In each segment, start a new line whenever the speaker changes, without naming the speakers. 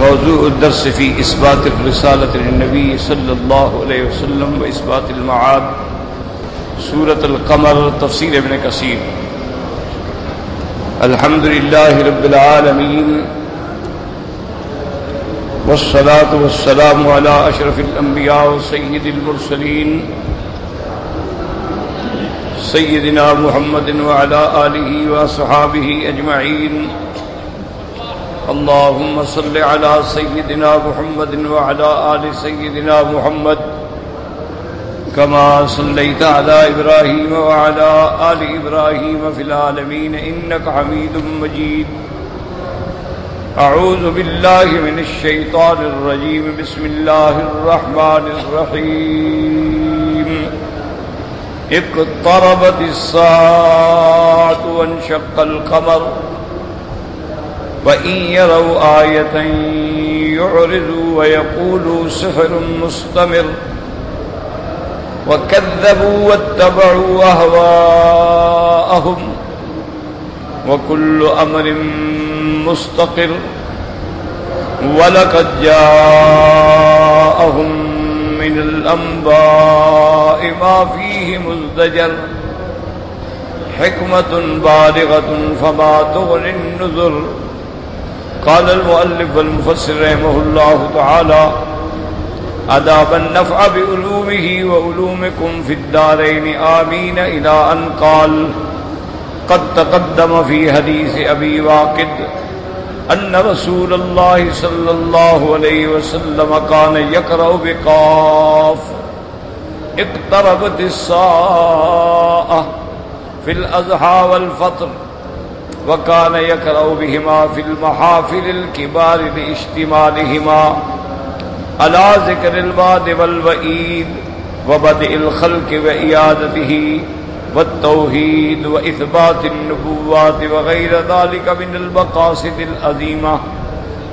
موضوع الدرس في إثبات الرسالة للنبي صلى الله عليه وسلم وإثبات المعاد، سورة القمر، تفسیر ابن کثیر۔ الحمد لله رب العالمين والصلاة والسلام على أشرف الأنبياء وسيد المرسلين سيدنا محمد وعلى آله وصحابه أجمعين۔ اللهم صل على سيدنا محمد وعلى آل سيدنا محمد كما صليت على إبراهيم وعلى آل إبراهيم في العالمين إنك حميد مجيد۔ أعوذ بالله من الشيطان الرجيم، بسم الله الرحمن الرحيم۔ اقتربت الساعة وانشق القمر وإن يروا آية يعرضوا ويقولوا سحر مستمر وكذبوا واتبعوا أهواءهم وكل أمر مستقر ولقد جاءهم من الأنباء ما فيه مزدجر حكمة بالغة فما تغني النذر۔ قال المؤلف والمفسر رحمه الله تعالى: أداب النفع بعلومه وعلومكم في الدارين آمين، إلى أن قال: قد تقدم في حديث أبي واقد أن رسول الله صلى الله عليه وسلم كان يقرأ بقاف اقتربت الساعة في الأضحى والفطر، وكان يقرأ بهما في المحافل الكبار لاشتمالهما على ذكر الوعد والوعيد وبدء الخلق وإعادته والتوحيد وإثبات النبوات وغير ذلك من المقاصد العظیمہ۔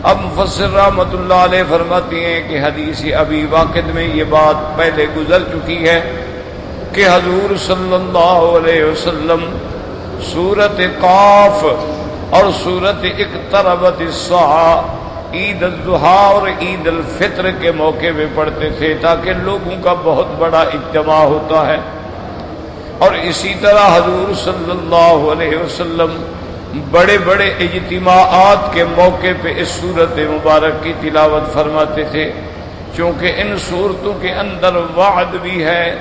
اب مفسر رحمۃ اللہ علیہ فرماتے ہیں کہ حدیث ابی واقد میں یہ بات پہلے گزر چکی ہے کہ حضور صلی اللہ علیہ وسلم سورت قاف اور سورت اقتربت الساعہ عید الاضحیٰ اور عید الفطر کے موقع پہ پڑھتے تھے، تاکہ لوگوں کا بہت بڑا اجتماع ہوتا ہے۔ اور اسی طرح حضور صلی اللہ علیہ وسلم بڑے بڑے اجتماعات کے موقع پہ اس سورت مبارک کی تلاوت فرماتے تھے، چونکہ ان صورتوں کے اندر وعد بھی ہے،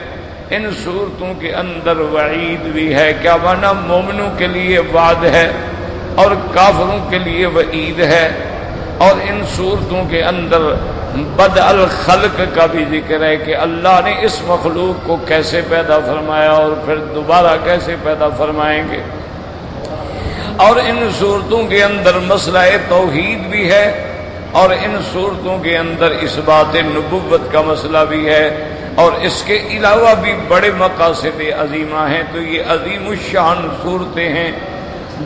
ان صورتوں کے اندر وعید بھی ہے۔ کیا معنی؟ مومنوں کے لیے وعد ہے اور کافروں کے لیے وعید ہے۔ اور ان صورتوں کے اندر بدء الخلق کا بھی ذکر ہے کہ اللہ نے اس مخلوق کو کیسے پیدا فرمایا اور پھر دوبارہ کیسے پیدا فرمائیں گے۔ اور ان صورتوں کے اندر مسئلہ توحید بھی ہے، اور ان صورتوں کے اندر اثبات نبوت کا مسئلہ بھی ہے، اور اس کے علاوہ بھی بڑے مقاصد عظیمہ ہیں۔ تو یہ عظیم الشان صورتیں ہیں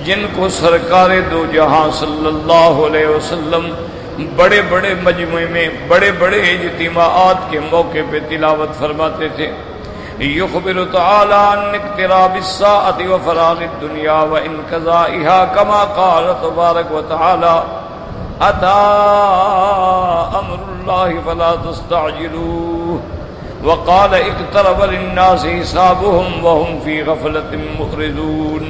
جن کو سرکار دو جہاں صلی اللہ علیہ وسلم بڑے بڑے مجمع میں بڑے بڑے اجتماعات کے موقع پہ تلاوت فرماتے تھے۔ یخبر تعالی عن اقتراب الساعة وفراغ الدنیا وانقضائها كما قال تبارک وتعالی: أتى أمر الله فلا تستعجلوه، وقال اقترب للناس حسابهم وهم في غفلة معرضون،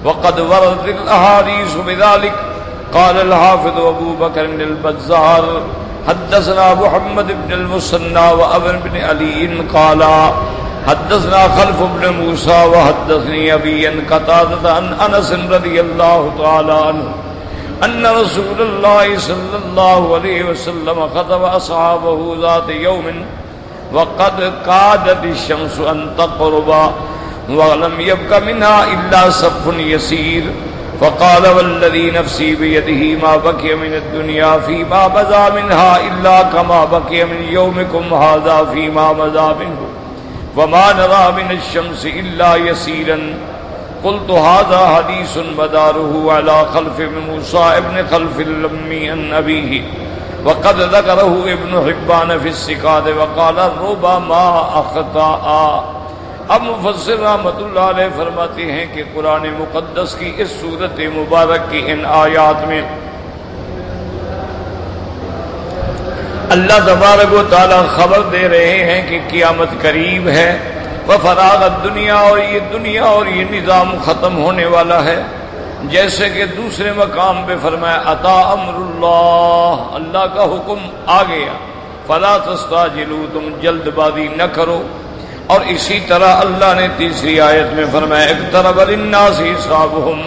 وقد وردت الأحاديث بذلك۔ قال الحافظ أبو بكر البزار: حدثنا محمد بن المثنى وابن بن علي قال حدثنا خلف بن موسى وحدثني أبي عن قتادة عن أنس رضي الله تعالى عنه أن رسول الله صلى الله عليه وسلم خطب أصحابه ذات يوم وقد كادت الشمس أن تغرب ولم يبق منها إلا صف يسير، فقال: والذي نفسي بيده ما بقي من الدنيا فيما مضى منها إلا كما بقي من يومكم هذا فيما مضى منه، وما نرى من الشمس إلا يسيرا۔ قلت: هذا حديث مداره على خلف بن موسى ابن خلف اللمي عن أبيه، وقد ذكره ابن حبان في الثقات وقال: ربما أخطأ۔ اب مفسر رحمۃ اللہ علیہ فرماتے ہیں کہ قرآن مقدس کی اس سورت مبارک کی ان آیات میں اللہ تبارک و تعالی خبر دے رہے ہیں کہ قیامت قریب ہے، وفراغت دنیا، اور یہ دنیا اور یہ نظام ختم ہونے والا ہے. جیسے کہ دوسرے مقام پہ فرمایا اتا امر اللہ، اللہ کا حکم آ گیا، فلا تستعجلوا، تم جلد بازی نہ کرو. اور اسی طرح اللہ نے تیسری آیت میں فرمایا اقترب للناس حسابهم،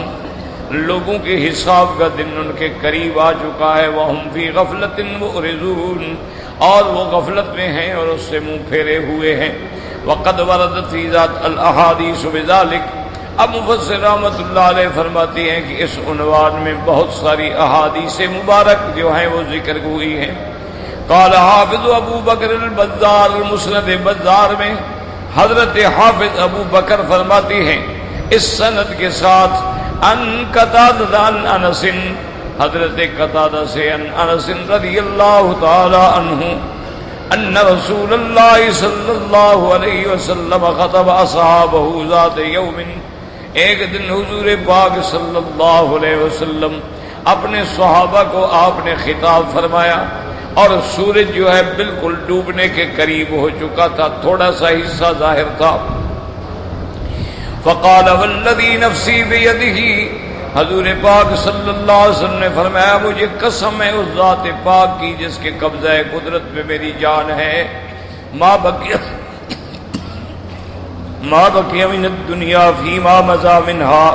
لوگوں کے حساب کا دن ان کے قریب آ چکا ہے. وهم فی غفلۃ معرضون، اور وہ غفلت میں ہیں اور اس سے منہ پھیرے ہوئے ہیں. وقد وردت فی ذات الاحادیث بذلک، اب مفسر رحمۃ اللہ علیہ فرماتی ہیں کہ اس عنوان میں بہت ساری احادیث مبارک جو ہیں وہ ذکر ہوئی ہیں. قال حافظ ابو بکر البزار، مسند بزار میں حضرت حافظ ابو بکر فرماتی ہیں اس سند کے ساتھ ان قتادہ عن انس، حضرت قتادہ سے ان انس رضی اللہ تعالی عنہ ان رسول اللہ صلی اللہ علیہ وسلم خطب اصحابہ ذات یوم، ایک دن حضور پاک صلی اللہ علیہ وسلم اپنے صحابہ کو آپ نے خطاب فرمایا، اور سورج جو ہے بالکل ڈوبنے کے قریب ہو چکا تھا، تھوڑا سا حصہ ظاہر تھا. فقال والذی نفسی بیدہ، حضور پاک صلی اللہ علیہ وسلم نے فرمایا مجھے قسم ہے اس ذات پاک کی جس کے قبضہ قدرت میں میری جان ہے، ما بقی من الدنیا فیما مضی منہا،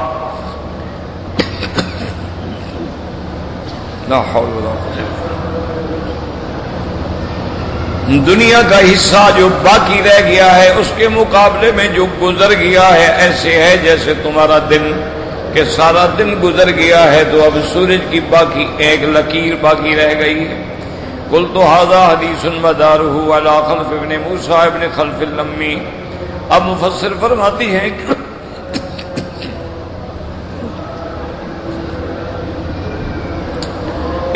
لا حول ولا قوة، دنیا کا حصہ جو باقی رہ گیا ہے اس کے مقابلے میں جو گزر گیا ہے ایسے ہے جیسے تمہارا دن کہ سارا دن گزر گیا ہے تو اب سورج کی باقی ایک لکیر باقی رہ گئی ہے. قلت ھذا حدیث مدارہ علی خلف ابن موسیٰ ابن خلف الاممی. اب مفسر فرماتی ہیں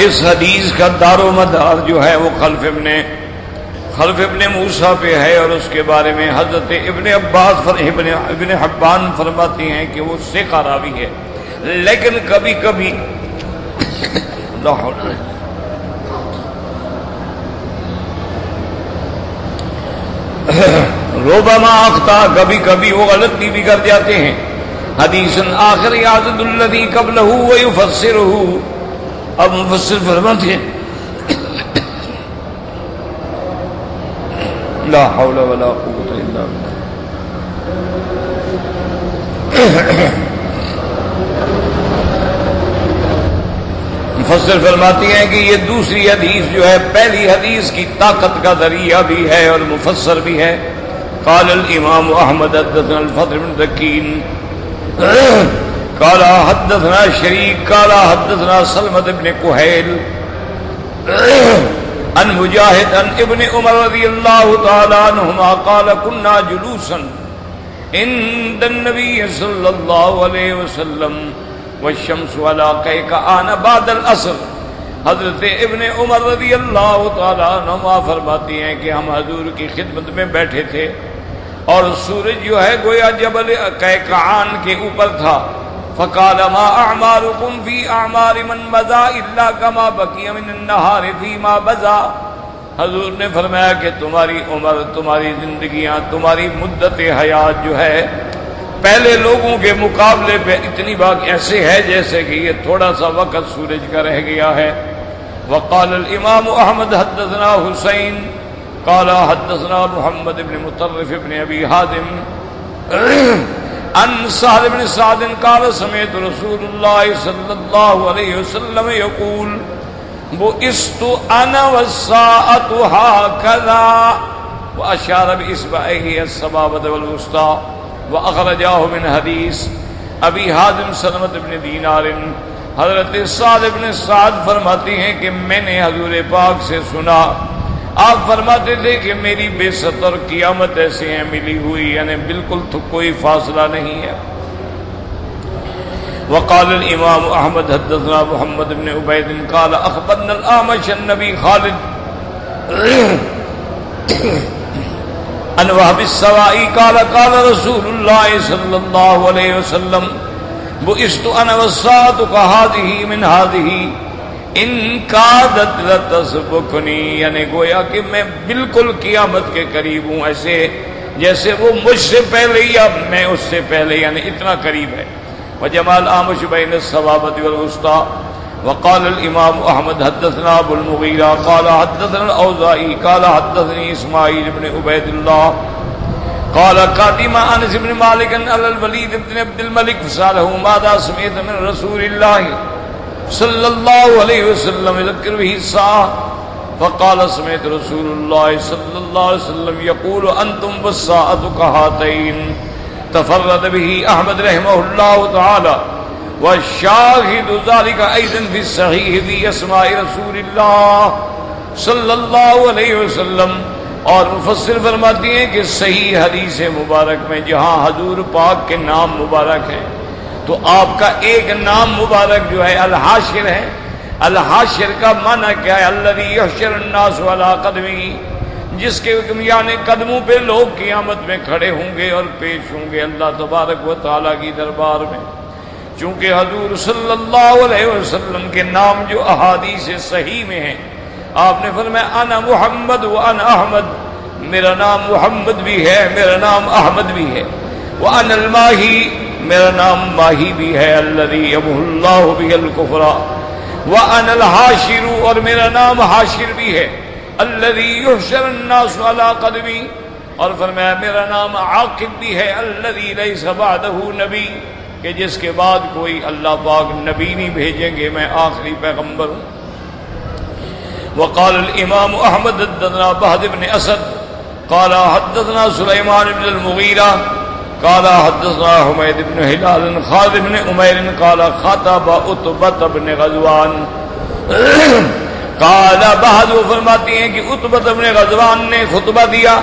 اس حدیث کا دار و مدار جو ہے وہ خلف ابن موسیٰ پہ ہے، اور اس کے بارے میں حضرت ابن حبان فرماتی ہیں کہ وہ ثقہ راوی ہے، لیکن کبھی کبھی ربما اخطا، کبھی کبھی وہ غلطی بھی کر جاتے ہیں. حدیث آخر یعضد الذی قبلہ ویفسرہ، اب مفسر فرماتے ہیں لا حول ولا قوة الا باللہ. مفسر فرماتی ہیں کہ یہ دوسری حدیث جو ہے پہلی حدیث کی طاقت کا ذریعہ بھی ہے اور مفسر بھی ہے. قال الامام احمد حدثنا الفضل بن ذکین قال حدثنا شریک قال حدثنا سلمة بن کہیل ان مجاہد ان ابن عمر رضی اللہ تعالی عنہما قال كنا جلوسا عند النبي صلی اللہ علیہ وسلم والشمس على قيقعان بعد العصر. حضرت ابن عمر رضی اللہ تعالی عنہما فرماتی ہیں کہ ہم حضور کی خدمت میں بیٹھے تھے اور سورج جو ہے گویا جبل قیقعان کے اوپر تھا. فقال ما اعماركم في اعمار من مضى الا كما بقي من النهار فيما بدا. حضور نے فرمایا کہ تمہاری عمر، تمہاری زندگیاں، تمہاری مدت حیات جو ہے پہلے لوگوں کے مقابلے پہ اتنی بات ایسے ہے جیسے کہ یہ تھوڑا سا وقت سورج کا رہ گیا ہے. وقال الامام احمد حدثنا حسین قال حدثنا محمد بن مطرف بن ابی حازم ان سہل بن سعد قال سمعت رسول اللہ صلی اللہ علیہ وسلم یقول بعثت انا والساعۃ هكذا واشار باصبعه السبابۃ والوسطى واخرجاه من حدیث ابی حازم سلمۃ بن دینار. حضرت سعد بن سعد فرماتی ہیں کہ میں نے حضور پاک سے سنا، آپ فرماتے تھے کہ میری بعثت اور قیامت ایسے ہیں ملی ہوئی، یعنی بالکل تو کوئی فاصلہ نہیں ہے. وقال الامام احمد حدثنا محمد بن عبید قال اخبرنا الاعمش النبی خالد ان وهب السوائی قال قال رسول اللہ صلی اللہ علیہ وسلم بعثت انا والساعة كهذه من هذه ان کادت لتسبقنی، یعنی گویا کہ میں بالکل قیامت کے قریب ہوں، ایسے جیسے وہ مجھ سے پہلے یا میں اس سے پہلے، یعنی اتنا قریب ہے. وجمال آمش بین الصوابۃ والوسطى. وقال الامام احمد حدثنا ابو المغیرہ قال حدثنا الاوزاعی قال حدثني اسماعیل بن عبید اللہ قال قدم انس بن مالک على الولید بن عبد الملک فسأله ماذا سمعت من رسول اللہ صلی اللہ علیہ وسلم يذكر به الساعة فقال سمعت رسول اللہ صلی اللہ علیہ وسلم يقول انتم والساعة كهاتين. تفرد به احمد رحمہ اللہ تعالی والشاہد ذلك ايضا في الصحيح في اسماء رسول اللہ صلی اللہ علیہ وسلم. اور مفسر فرماتی ہیں کہ صحیح حدیث مبارک میں جہاں حضور پاک کے نام مبارک ہیں تو آپ کا ایک نام مبارک جو ہے الحاشر ہے. الحاشر کا معنی کیا ہے؟ الذی یحشر الناس علی قدمہ، جس کے یعنی قدموں پہ لوگ قیامت میں کھڑے ہوں گے اور پیش ہوں گے اللہ تبارک و تعالیٰ کی دربار میں. چونکہ حضور صلی اللہ علیہ وسلم کے نام جو احادیث صحیح میں ہیں، آپ نے فرمایا انا محمد و انا احمد، میرا نام محمد بھی ہے میرا نام احمد بھی ہے. وانا الماہی، میرا نام ماہی بھی ہے الذی یمحو اللہ بہ الکفر. وانا الحاشر، اور میرا نام حاشر بھی ہے الذی یحشر الناس علی قدمی. اور فرمایا میرا نام عاقب بھی ہے الذی لیس بعدہ نبی، کہ جس کے بعد کوئی اللہ پاک نبی نہیں بھیجیں گے، میں آخری پیغمبر ہوں. وقال الامام احمد حدثنا بهز بن اسد قال حدثنا سليمان بن المغيرة قال حدثنا حميد بن هلال خالد بن عمير قال خطب عتبة بن غزوان. قال بهز فرماتی ہیں کہ عتبة بن غزوان نے خطبہ دیا.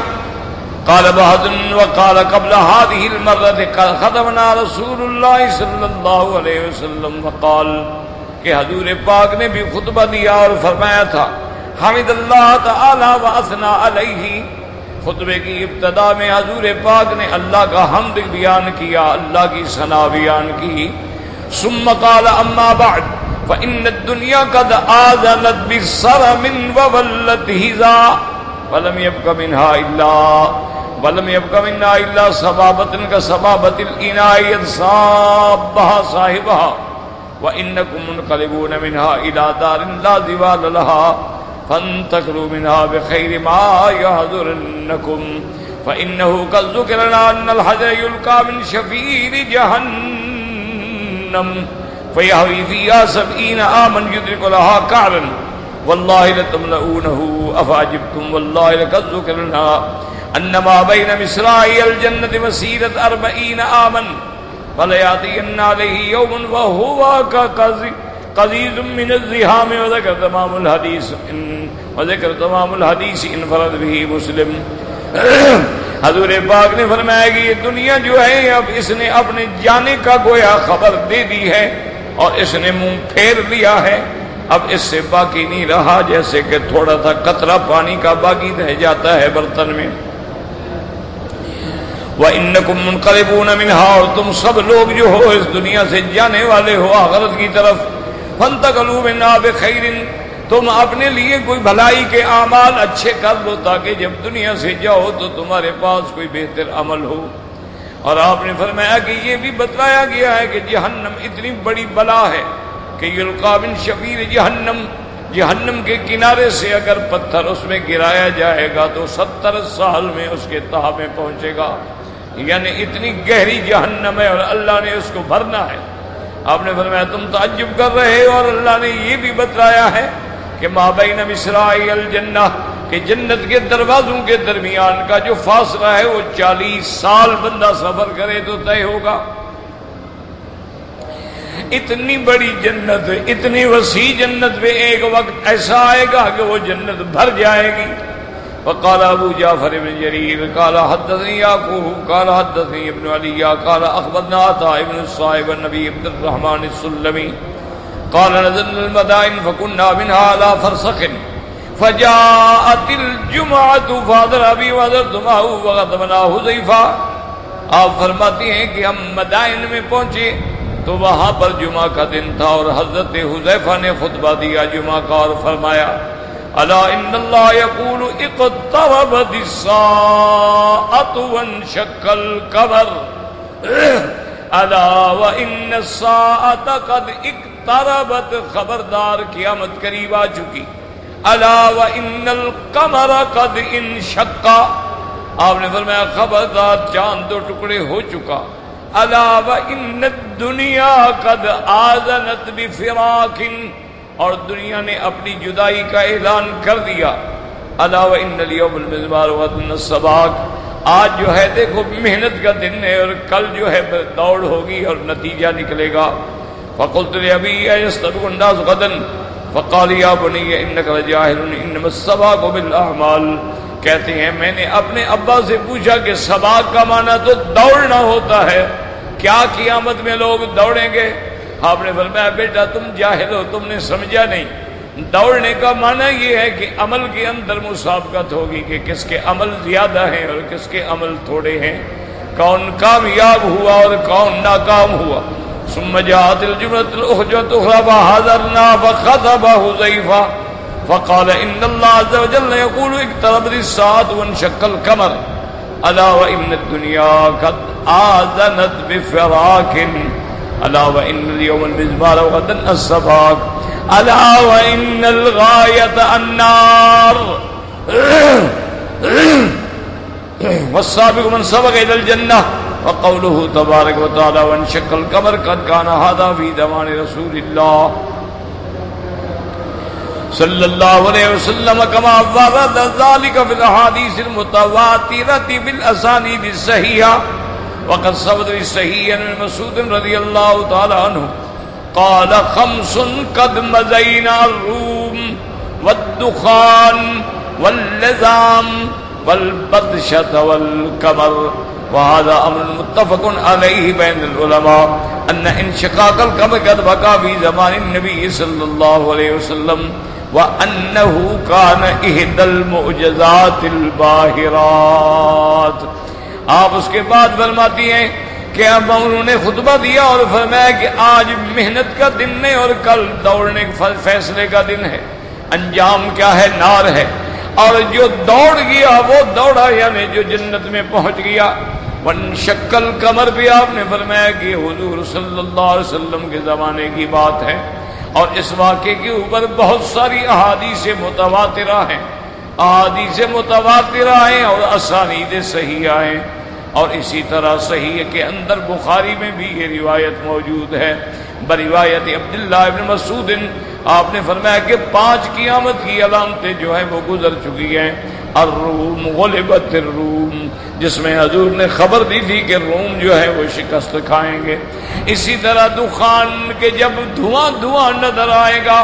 قال بهز وقال قبل هذه المرة خطبنا رسول الله صلى الله عليه وسلم وقال، کہ حضور پاک نے بھی خطبہ دیا اور فرمایا تھا حمد اللہ تعالی و اثنا علیہ. خطبے کی ابتدا میں حضور پاک نے اللہ کا حمد بیان کیا، اللہ کی ثنا بیان کی. ثم قال اما بعد فإن الدنيا قد آذنت بالصرم وولت هزا ولم يبق منها إلا صبابة كصبابة الإناء يتصابها صاحبها وَإِنَّكُمْ مُنْقَلِبُونَ مِنْهَا إِلَى دَارٍ لَا زِوَالَ لَهَا فَانْتَقِلُوا مِنْهَا بِخَيْرِ مَا يَحْضُرَنَّكُمْ فَإِنَّهُ قَدْ ذُكِرَ لَنَا أَنَّ الْحَجَرَ يُلْقَى مِنْ شَفِيرِ جَهَنَّمَ فَيَهْوِي فِيهَا 70 عَامًا يُدْرِكُ لَهَا كَعْبًا وَاللَّهِ لَتَمْلَؤُونَهُ أَفَعَجِبْتُمْ وَاللَّهِ لَقَدْ ذُكِرَ لَنَا أَنَّ مَا بَيْنَ مِصْرَاعِيَ الْجَنَّةِ مَسِيرَةُ 40 عَامًا فَلَيَأْتِيَنَّ عَلَيْهِ يَوْمٌ وَهُوَ كَقَزِيزٌ مِّنَ الزِّحَامِ وَذَكَرَ تَمَامُ الْحَدِيثِ انفرد بِهِ مسلم. حضور پاک نے فرمایا کہ یہ دنیا جو ہے اب اس نے اپنے جانے کا گویا خبر دے دی ہے اور اس نے منہ پھیر لیا ہے. اب اس سے باقی نہیں رہا، جیسے کہ تھوڑا سا قطرہ پانی کا باقی رہ جاتا ہے برتن میں. وَإِنَّكُمْ مُنْقَلِبُونَ مِنْهَا، اور تم سب لوگ جو ہو اس دنیا سے جانے والے ہو آخرت کی طرف. فَانْتَقَلُوا مِنْهَا بِخَيْرٍ، تم اپنے لیے کوئی بھلائی کے اعمال اچھے کر لو تاکہ جب دنیا سے جاؤ تو تمہارے پاس کوئی بہتر عمل ہو. اور آپ نے فرمایا کہ یہ بھی بتلایا گیا ہے کہ جہنم اتنی بڑی بلا ہے کہ یلقا من شفیر جہنم، جہنم کے کنارے سے اگر پتھر اس میں گرایا جائے گا تو 70 سال میں اس کے تہہ میں پہنچے گا. یعنی اتنی گہری جہنم ہے اور اللہ نے اس کو بھرنا ہے. آپ نے فرمایا تم تعجب کر رہے ہو، اور اللہ نے یہ بھی بتلایا ہے کہ ما بین مصراعی الجنہ، کہ جنت کے دروازوں کے درمیان کا جو فاصلہ ہے وہ 40 سال بندہ سفر کرے تو طے ہوگا. اتنی بڑی جنت، اتنی وسیع جنت میں ایک وقت ایسا آئے گا کہ وہ جنت بھر جائے گی. وقال ابو جعفر بن جریر قال حدثني يعقوب قال حدثني ابن علي قال اخبرنا عطاء بن الصائب النبي عبد الرحمن السلمي قال نزلنا المدائن فكنا منها على فرسخ فجاءت الجمعة فحضر ابي وحضرت معه وغضبنا حذيفة. آپ فرماتے ہیں کہ ہم مدائن میں پہنچے تو وہاں پر جمعہ کا دن تھا اور حضرت حذیفہ نے خطبہ دیا جمعہ کا اور فرمایا الا ان اللہ یقول اقتربت الساعۃ وانشق القمر الا وان الساعۃ قد اقتربت، خبردار قیامت قریب آ چکی، الا وان القمر قد انشق، آپ نے فرمایا خبردار چاند دو ٹکڑے ہو چکا، الا وان الدنیا قد آذنت بفراق، اور دنیا نے اپنی جدائی کا اعلان کر دیا، الا وان اليوم المزمار وغدا السباق، آج جو ہے دیکھو محنت کا دن ہے اور کل جو ہے دوڑ ہوگی اور نتیجہ نکلے گا۔ فقلت لأبي أيستبق الناس غدا فقال يا بني إنك لجاهل إنما السباق بالأعمال، کہتے ہیں میں نے اپنے ابا سے پوچھا کہ سباق کا معنی تو دوڑنا ہوتا ہے، کیا قیامت میں لوگ دوڑیں گے؟ آپ نے فرمایا بیٹا تم جاہل ہو، تم نے سمجھا نہیں، دوڑنے کا معنی یہ ہے کہ عمل کے اندر مسابقت ہوگی کہ کس کے عمل زیادہ ہیں اور کس کے عمل تھوڑے ہیں، کون کامیاب ہوا اور کون ناکام ہوا۔ ثم جاءت الجملة الأخرى فحذرنا فخطب حذيفة فقال إن الله عز وجل يقول اقتربت الساعة وانشق القمر ألا وإن الدنيا قد آذنت بفراق ألا وإن اليوم المزمار وغدا السباق ألا وإن الغاية النار والسابق من سبق إلى الجنة، وقوله تبارك وتعالى وانشق القمر قد كان هذا في زمان رسول الله صلى الله عليه وسلم كما ورد ذلك في الأحاديث المتواترة بالأسانيد الصحيحة، وقد ثبت في الصحيح عن مسعود رضي الله تعالى عنه قال خمس قد مزينا الروم والدخان واللزام والبطشة والقمر، وهذا امر متفق عليه بين العلماء ان انشقاق القمر قد وقع في زمان النبي صلى الله عليه وسلم وانه كان احدى المعجزات الباهرات۔ آپ اس کے بعد فرماتی ہیں کہ اب انہوں نے خطبہ دیا اور فرمایا کہ آج محنت کا دن ہے اور کل دوڑنے فیصلے کا دن ہے، انجام کیا ہے؟ نار ہے، اور جو دوڑ گیا وہ دوڑا یعنی جو جنت میں پہنچ گیا۔ وانشق القمر بھی آپ نے فرمایا کہ حضور صلی اللہ علیہ وسلم کے زمانے کی بات ہے، اور اس واقعے کے اوپر بہت ساری احادیث متواترہ ہیں، احادیث متواترہ ہیں اور اسانید صحیحہ ہیں، اور اسی طرح صحیح کے اندر بخاری میں بھی یہ روایت موجود ہے بروایت عبداللہ ابن مسعود، آپ نے فرمایا کہ 5 قیامت کی علامتیں جو ہیں وہ گزر چکی ہیں۔ الروم غلبت الروم، جس میں حضور نے خبر دی تھی کہ روم جو ہے وہ شکست کھائیں گے۔ اسی طرح دخان کے جب دھواں دھواں نظر آئے گا،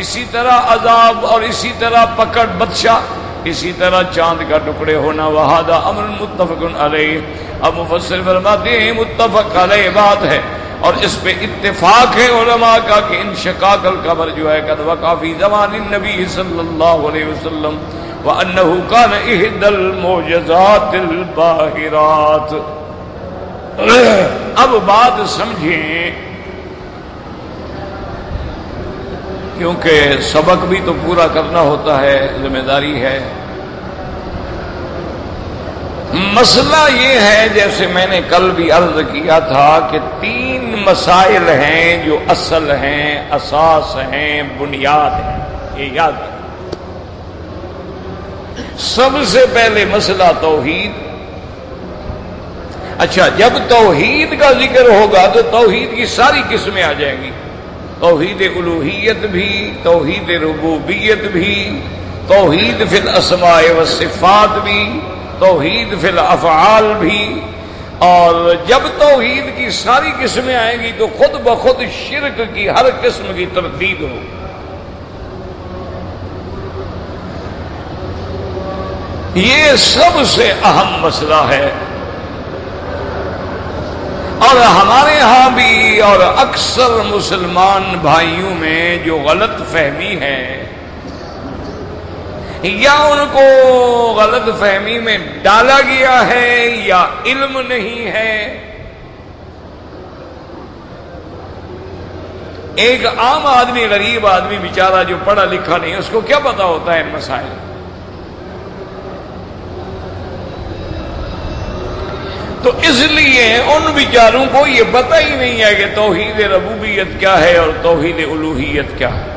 اسی طرح عذاب، اور اسی طرح پکڑ بادشاہ، اسی طرح چاند کا ٹکڑے ہونا۔ وہذا امر متفق علیہ، اب مفسر فرماتے ہیں متفق علیہ بات ہے اور اس پہ اتفاق ہے علماء کا کہ انشقاق القمر جو ہے قد وقع فی زمان النبی صلی اللہ علیہ وسلم وانه كان احدى المعجزات الباهرات۔ اب بات سمجھیں، کیونکہ سبق بھی تو پورا کرنا ہوتا ہے، ذمہ داری ہے۔ مسئلہ یہ ہے جیسے میں نے کل بھی عرض کیا تھا کہ 3 مسائل ہیں جو اصل ہیں، اساس ہیں، بنیاد ہیں، یہ یاد رکھیں۔ سب سے پہلے مسئلہ توحید۔ اچھا، جب توحید کا ذکر ہوگا تو توحید کی ساری قسمیں آ جائیں گی، توحید الوہیت بھی، توحید ربوبیت بھی، توحید فی الاسماء والصفات بھی، توحید فی الافعال بھی، اور جب توحید کی ساری قسمیں آئیں گی تو خود بخود شرک کی ہر قسم کی تردید ہوگی۔ یہ سب سے اہم مسئلہ ہے، اور ہمارے ہاں بھی اور اکثر مسلمان بھائیوں میں جو غلط فہمی ہے، یا ان کو غلط فہمی میں ڈالا گیا ہے یا علم نہیں ہے، ایک عام آدمی، غریب آدمی بیچارہ جو پڑھا لکھا نہیں، اس کو کیا پتا ہوتا ہے ان مسائل؟ تو اس لیے ان بیچاروں کو یہ پتہ ہی نہیں ہے کہ توحید ربوبیت کیا ہے اور توحید الوہیت کیا ہے۔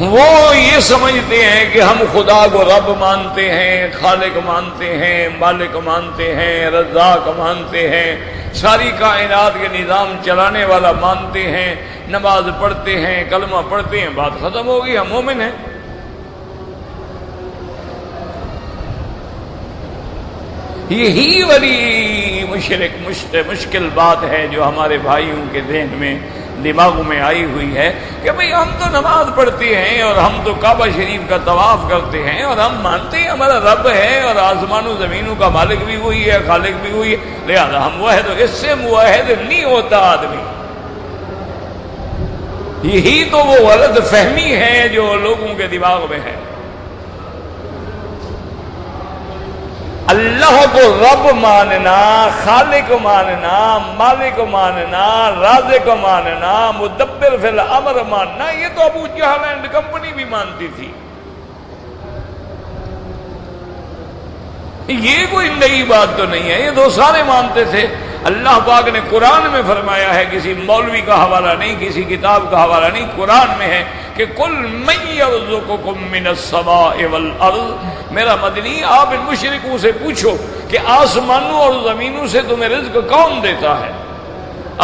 وہ یہ سمجھتے ہیں کہ ہم خدا کو رب مانتے ہیں، خالق مانتے ہیں، مالک مانتے ہیں، رزاق مانتے ہیں، ساری کائنات کے نظام چلانے والا مانتے ہیں، نماز پڑھتے ہیں، کلمہ پڑھتے ہیں، بات ختم ہوگی، ہم مومن ہیں۔ یہی بڑی مشکل بات ہے جو ہمارے بھائیوں کے ذہن میں، دماغوں میں آئی ہوئی ہے کہ بھئی ہم تو نماز پڑھتے ہیں اور ہم تو کعبہ شریف کا طواف کرتے ہیں اور ہم مانتے ہیں ہمارا رب ہے اور آسمان و زمینوں کا مالک بھی وہی ہے، خالق بھی وہی ہے، لہذا ہم واحد، اس سے موحد نہیں ہوتا آدمی۔ یہی تو وہ غلط فہمی ہے جو لوگوں کے دماغ میں ہے۔ اللہ کو رب ماننا، خالق ماننا، مالک ماننا، رازق ماننا، مدبر فی الامر ماننا، یہ تو ابو جہل اینڈ کمپنی بھی مانتی تھی۔ یہ کوئی نئی بات تو نہیں ہے، یہ تو سارے مانتے تھے۔ اللہ پاک نے قرآن میں فرمایا ہے، کسی مولوی کا حوالہ نہیں، کسی کتاب کا حوالہ نہیں، قرآن میں ہے کہ قل من یرزقکم من السماء والارض، میرا مدنی آپ ان مشرکوں سے پوچھو کہ آسمانوں اور زمینوں سے تمہیں رزق کون دیتا ہے؟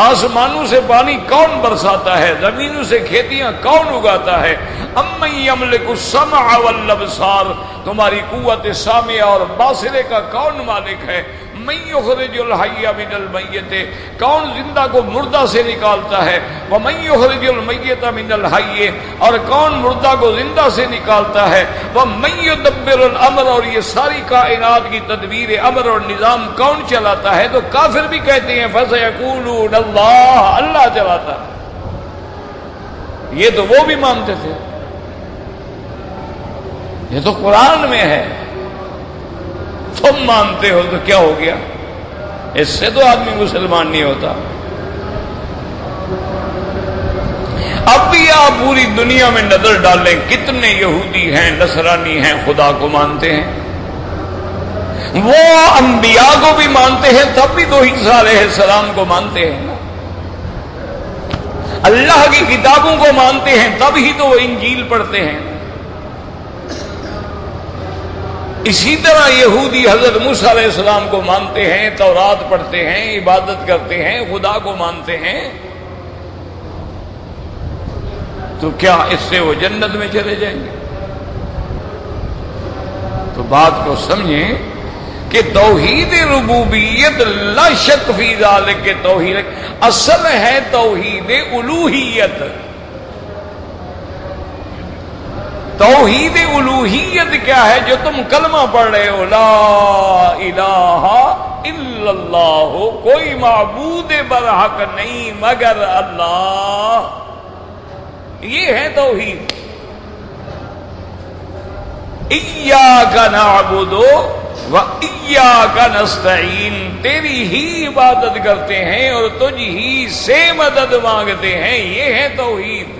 آسمانوں سے پانی کون برساتا ہے؟ زمینوں سے کھیتیاں کون اگاتا ہے؟ امن یملک السمع والابصار، تمہاری قوت سامعہ اور باصرے کا کون مالک ہے؟ من یخرج الحی من المیت، کون زندہ کو مردہ سے نکالتا ہے؟ ومن یخرج المیت من الحی، اور کون مردہ کو زندہ سے نکالتا ہے؟ ومن یدبر الامر، اور یہ ساری کائنات کی تدبیر امر اور نظام کون چلاتا ہے؟ تو کافر بھی کہتے ہیں فسیقولون اللہ، اللہ چلاتا ہے۔ یہ تو وہ بھی مانتے تھے، یہ تو قرآن میں ہے، تم مانتے ہو تو کیا ہو گیا؟ اس سے تو آدمی مسلمان نہیں ہوتا۔ اب بھی آپ پوری دنیا میں نظر ڈالیں، کتنے یہودی ہیں، نصرانی ہیں، خدا کو مانتے ہیں، وہ انبیاء کو بھی مانتے ہیں، تب بھی تو عیسیٰ علیہ السلام کو مانتے ہیں، اللہ کی کتابوں کو مانتے ہیں، تب ہی تو وہ انجیل پڑھتے ہیں۔ اسی طرح یہودی حضرت موسیٰ علیہ السلام کو مانتے ہیں، تورات پڑھتے ہیں، عبادت کرتے ہیں، خدا کو مانتے ہیں، تو کیا اس سے وہ جنت میں چلے جائیں گے؟ تو بات کو سمجھیں کہ توحید ربوبیت لا شک فی ذالک کے توحید اصل ہے توحید الوہیت۔ توحید الوہیت کیا ہے؟ جو تم کلمہ پڑھ رہے ہو، لا الہ الا اللہ، کوئی معبود برحق نہیں مگر اللہ، یہ ہے توحید۔ ایاک نعبد و ایاک نستعین، تیری ہی عبادت کرتے ہیں اور تجھ ہی سے مدد مانگتے ہیں، یہ ہے توحید۔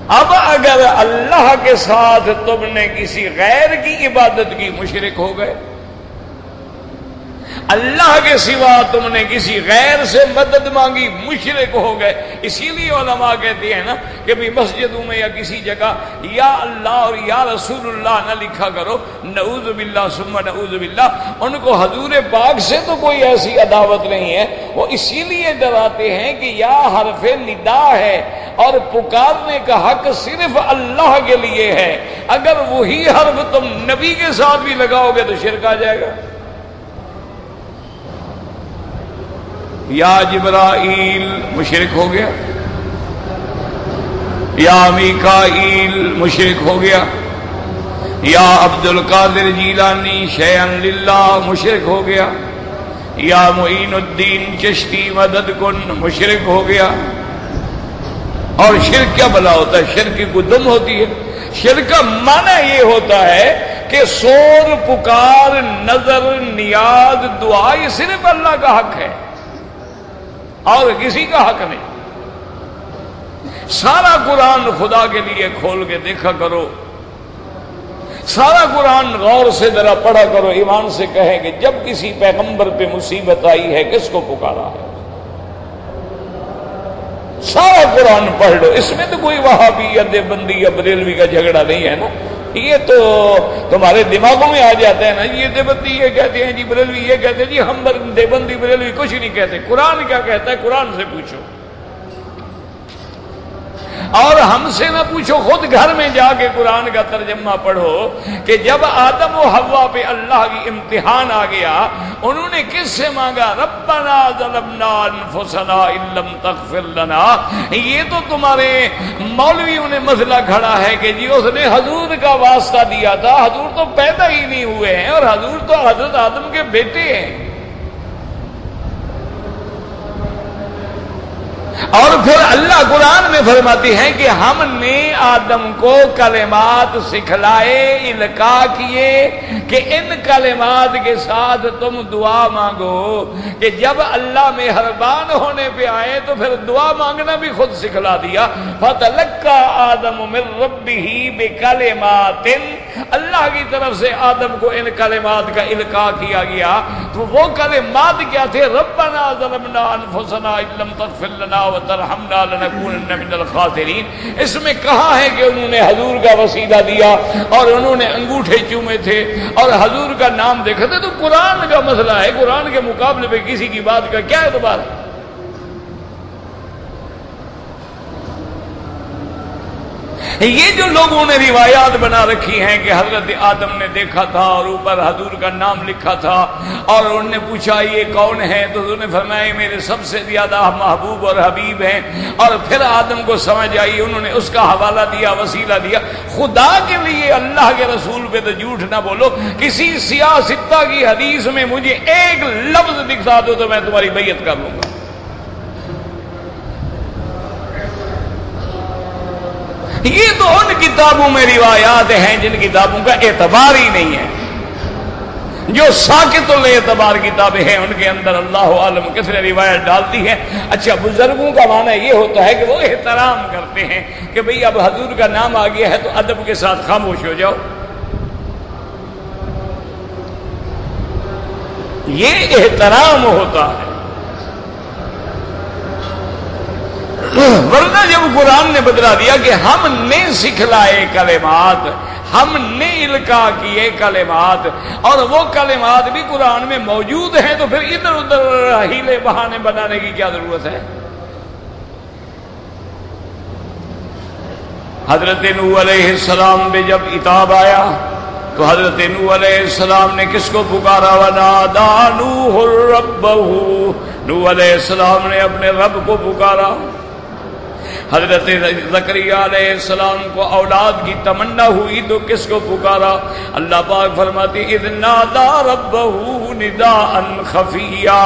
اب اگر اللہ کے ساتھ تم نے کسی غیر کی عبادت کی، مشرک ہو گئے۔ اللہ کے سوا تم نے کسی غیر سے مدد مانگی، مشرک ہو گئے۔ اسی لیے علماء کہتے ہیں نا کہ بھی مسجدوں میں یا کسی جگہ یا اللہ اور یا رسول اللہ نہ لکھا کرو، نعوذ باللہ ثم نعوذ باللہ۔ ان کو حضور پاک سے تو کوئی ایسی عداوت نہیں ہے، وہ اسی لیے ڈراتے ہیں کہ یا حرف ندا ہے اور پکارنے کا حق صرف اللہ کے لیے ہے، اگر وہی حرف تم نبی کے ساتھ بھی لگاؤ گے تو شرک آ جائے گا۔ یا جبرائیل، مشرک ہو گیا۔ یا میکائیل، مشرک ہو گیا۔ یا عبد القادر جیلانی شیئا للہ، مشرک ہو گیا۔ یا معین الدین چشتی مدد کن، مشرک ہو گیا۔ اور شرک کیا بلا ہوتا ہے؟ شرک کی کوئی دم ہوتی ہے؟ شرک کا معنی یہ ہوتا ہے کہ سور، پکار، نظر، نیاز، دعا، یہ صرف اللہ کا حق ہے۔ اور کسی کا حق نہیں۔ سارا قرآن خدا کے لیے کھول کے دیکھا کرو، سارا قرآن غور سے ذرا پڑھا کرو، ایمان سے کہیں کہ جب کسی پیغمبر پہ مصیبت آئی ہے کس کو پکارا ہے؟ سارا قرآن پڑھ لو، اس میں تو کوئی وہابی یا دیوبندی یا بریلوی کا جھگڑا نہیں ہے نا، یہ تو تمہارے دماغوں میں آ جاتا ہے نا، یہ دیوبندی یہ کہتے ہیں جی، بریلوی یہ کہتے ہیں جی، ہم دیوبندی بریلوی کچھ نہیں کہتے، قرآن کیا کہتا ہے قرآن سے پوچھو، اور ہم سے نہ پوچھو، خود گھر میں جا کے قرآن کا ترجمہ پڑھو کہ جب آدم و حوا پہ اللہ کی امتحان آ گیا، انہوں نے کس سے مانگا؟ ربنا ظلمنا انفسنا ان لم تغفر لنا۔ یہ تو تمہارے مولویوں نے مسئلہ کھڑا ہے کہ جی اس نے حضور کا واسطہ دیا تھا، حضور تو پیدا ہی نہیں ہوئے ہیں اور حضور تو حضرت آدم کے بیٹے ہیں۔ اور پھر اللہ قرآن میں فرماتی ہے کہ ہم نے آدم کو کلمات سکھلائے، القاء کیے کہ ان کلمات کے ساتھ تم دعا مانگو، کہ جب اللہ مہربان ہونے پہ آئے تو پھر دعا مانگنا بھی خود سکھلا دیا۔ فتلقى آدم من ربہ بکلمات، اللہ کی طرف سے آدم کو ان کلمات کا القاء کیا گیا، تو وہ کلمات کیا تھے؟ ربنا ظلمنا انفسنا ان لم تغفر لنا وترحمنا لنکونن من الخاسرین۔ اس میں کہاں ہے کہ انہوں نے حضور کا وسیلہ دیا اور انہوں نے انگوٹھے چومے تھے اور حضور کا نام دیکھا تھا؟ تو قرآن کا مسئلہ ہے، قرآن کے مقابلے پہ کسی کی بات کا کیا اعتبار ہے؟ یہ جو لوگوں نے روایات بنا رکھی ہیں کہ حضرت آدم نے دیکھا تھا اور اوپر حضور کا نام لکھا تھا اور انہوں نے پوچھا یہ کون ہے، تو حضور نے فرمایا یہ میرے سب سے زیادہ محبوب اور حبیب ہیں، اور پھر آدم کو سمجھ آئی، انہوں نے اس کا حوالہ دیا، وسیلہ دیا۔ خدا کے لیے اللہ کے رسول پہ تو جھوٹ نہ بولو، کسی سیاستہ کی حدیث میں مجھے ایک لفظ دکھا دو تو میں تمہاری بیعت کر لوں گا۔ یہ تو ان کتابوں میں روایات ہیں جن کتابوں کا اعتبار ہی نہیں ہے، جو ساکت الاعتبار کتابیں ہیں ان کے اندر اللہ عالم کس نے روایت ڈال دی ہے۔ اچھا، بزرگوں کا معنی یہ ہوتا ہے کہ وہ احترام کرتے ہیں کہ بھئی اب حضور کا نام آ گیا ہے تو ادب کے ساتھ خاموش ہو جاؤ، یہ احترام ہوتا ہے۔ ورنہ جب قرآن نے بتلا دیا کہ ہم نے سکھلائے کلمات، ہم نے القاء کیے کلمات، اور وہ کلمات بھی قرآن میں موجود ہیں، تو پھر ادھر ادھر ہیلے بہانے بنانے کی کیا ضرورت ہے؟ حضرت نوح علیہ السلام پہ جب عتاب آیا تو حضرت نوح علیہ السلام نے کس کو پکارا؟ وَنَادَى نُوحٌ رَبَّهُ، نوح علیہ السلام نے اپنے رب کو پکارا۔ حضرت زکریا علیہ السلام کو اولاد کی تمنا ہوئی تو کس کو پکارا؟ اللہ پاک فرماتی اذ نادى ربه نداء خفیا،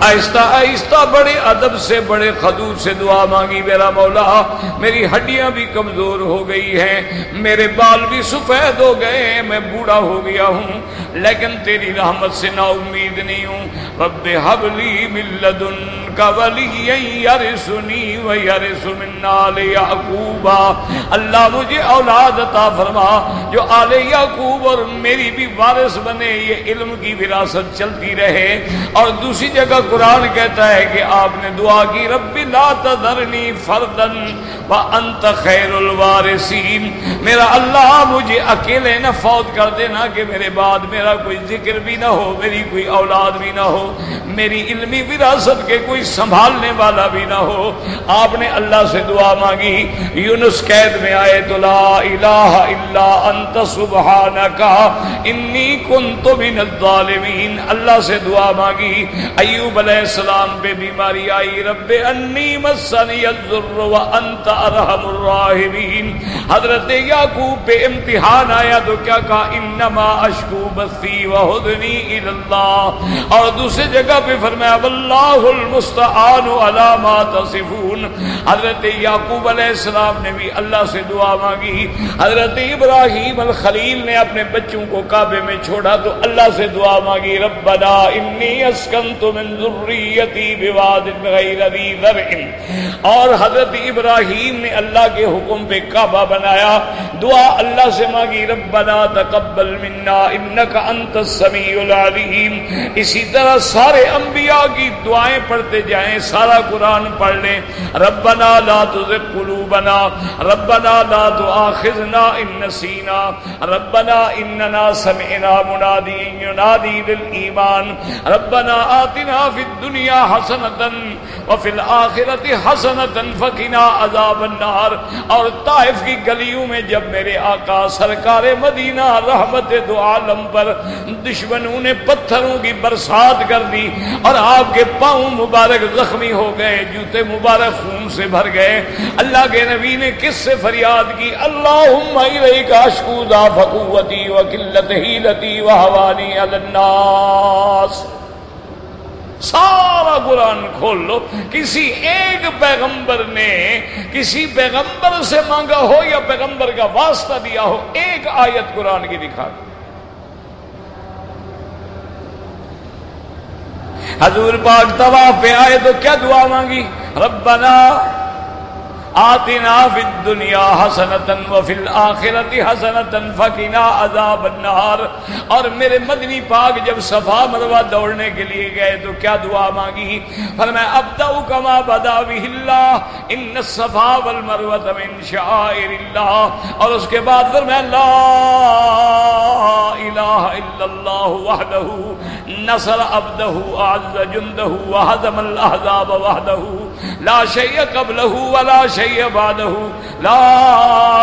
آہستہ آہستہ بڑے ادب سے بڑے خضوع سے دعا مانگی، میرا مولا میری ہڈیاں بھی کمزور ہو گئی ہیں، میرے بال بھی سفید ہو گئے ہیں، میں بوڑھا ہو گیا ہوں، لیکن تیری رحمت سے نا امید نہیں ہوں۔ رب هب لي من لدنك وليا يرثني ويرث من آل یعقوب، اللہ مجھے اولاد عطا فرما جو آل یعقوب اور میری بھی وارث بنے، یہ علم کی وراثت چلتی رہے۔ اور دوسری جگہ قرآن کہتا ہے کہ آپ نے دعا کی رب لا تذرنی فردا وانت خیر الوارثین، میرا اللہ مجھے اکیلے نہ فوت کر دینا کہ میرے بعد میرا کوئی ذکر بھی نہ ہو، میری کوئی اولاد بھی نہ ہو، میری علمی وراثت کے کوئی سنبھالنے والا بھی نہ ہو۔ آپ نے اللہ سے دعا مانگی، یونس قید میں آئے تو لا الہ الا انت سبحانک انی کنت من الظالمین، اللہ سے دعا مانگی۔ ایوب علیہ السلام پہ بیماری آئی، رب انی مسنی الضر وانت ارحم الراحمین۔ حضرت یعقوب پہ امتحان آیا تو کیا کہا؟ انما اشکو بثی وحزنی الی اللہ، اور دوسری جگہ پہ فرمایا واللہ المستعان علی ما تصفون۔ حضرت یعقوب علیہ السلام نے بھی اللہ سے دعا مانگی۔ حضرت ابراہیم الخلیل نے اپنے بچوں کو کعبے میں چھوڑا تو اللہ سے دعا مانگی ربنا انی اسکنت من ذریتی بواد غیر ذی زرع، اور حضرت ابراہیم نے اللہ کے حکم پہ کعبہ بنایا، دعا اللہ سے مانگی ربنا تقبل منا انک انت السمیع العلیم۔ اسی طرح سارے انبیاء کی دعائیں پڑھتے جائیں، سارا قرآن پڑھ لیں، ربنا لا تزغ قلوبنا، ربنا لا تؤاخذنا ان نسینا، ربنا اننا سمعنا منادیا ینادی للایمان، ربنا آتنا فی الدنیا حسنۃ وفی الآخرۃ حسنۃ وقنا عذاب النار۔ اور طائف کی گلیوں میں جب میرے آقا سرکار مدینہ رحمت دو عالم پر دشمنوں نے پتھروں کی برسات کر دی اور آپ کے پاؤں مبارک زخمی ہو گئے، جوتے مبارک خون سے بھر گئے، اللہ کے نبی نے کس سے فریاد کی؟ اللہم الیک اشکو ضعف قوتی وقلت حیلتی وہوانی علی الناس۔ سارا قرآن کھول لو، کسی ایک پیغمبر نے کسی پیغمبر سے مانگا ہو یا پیغمبر کا واسطہ دیا ہو، ایک آیت قرآن کی دکھا دو۔ حضور پاک طواف پہ آئے تو کیا دعا مانگی؟ ربنا آتنا فی الدنیا حسنۃ وفی الآخرۃ حسنۃ وقنا عذاب النار۔ اور میرے مدنی پاک جب صفا مروہ دوڑنے کے لیے گئے تو کیا دعا مانگی؟ فرمایا ابدأ کما بدا بہ اللہ ان الصفا والمروہ من شعائر اللہ۔ اور اس کے بعد فرمایا لا الہ الا اللہ وحدہ نصر عبدہ اعز جندہ وہزم الاحزاب وحدہ لا شیء قبلہ ولا شیء بعدہ لا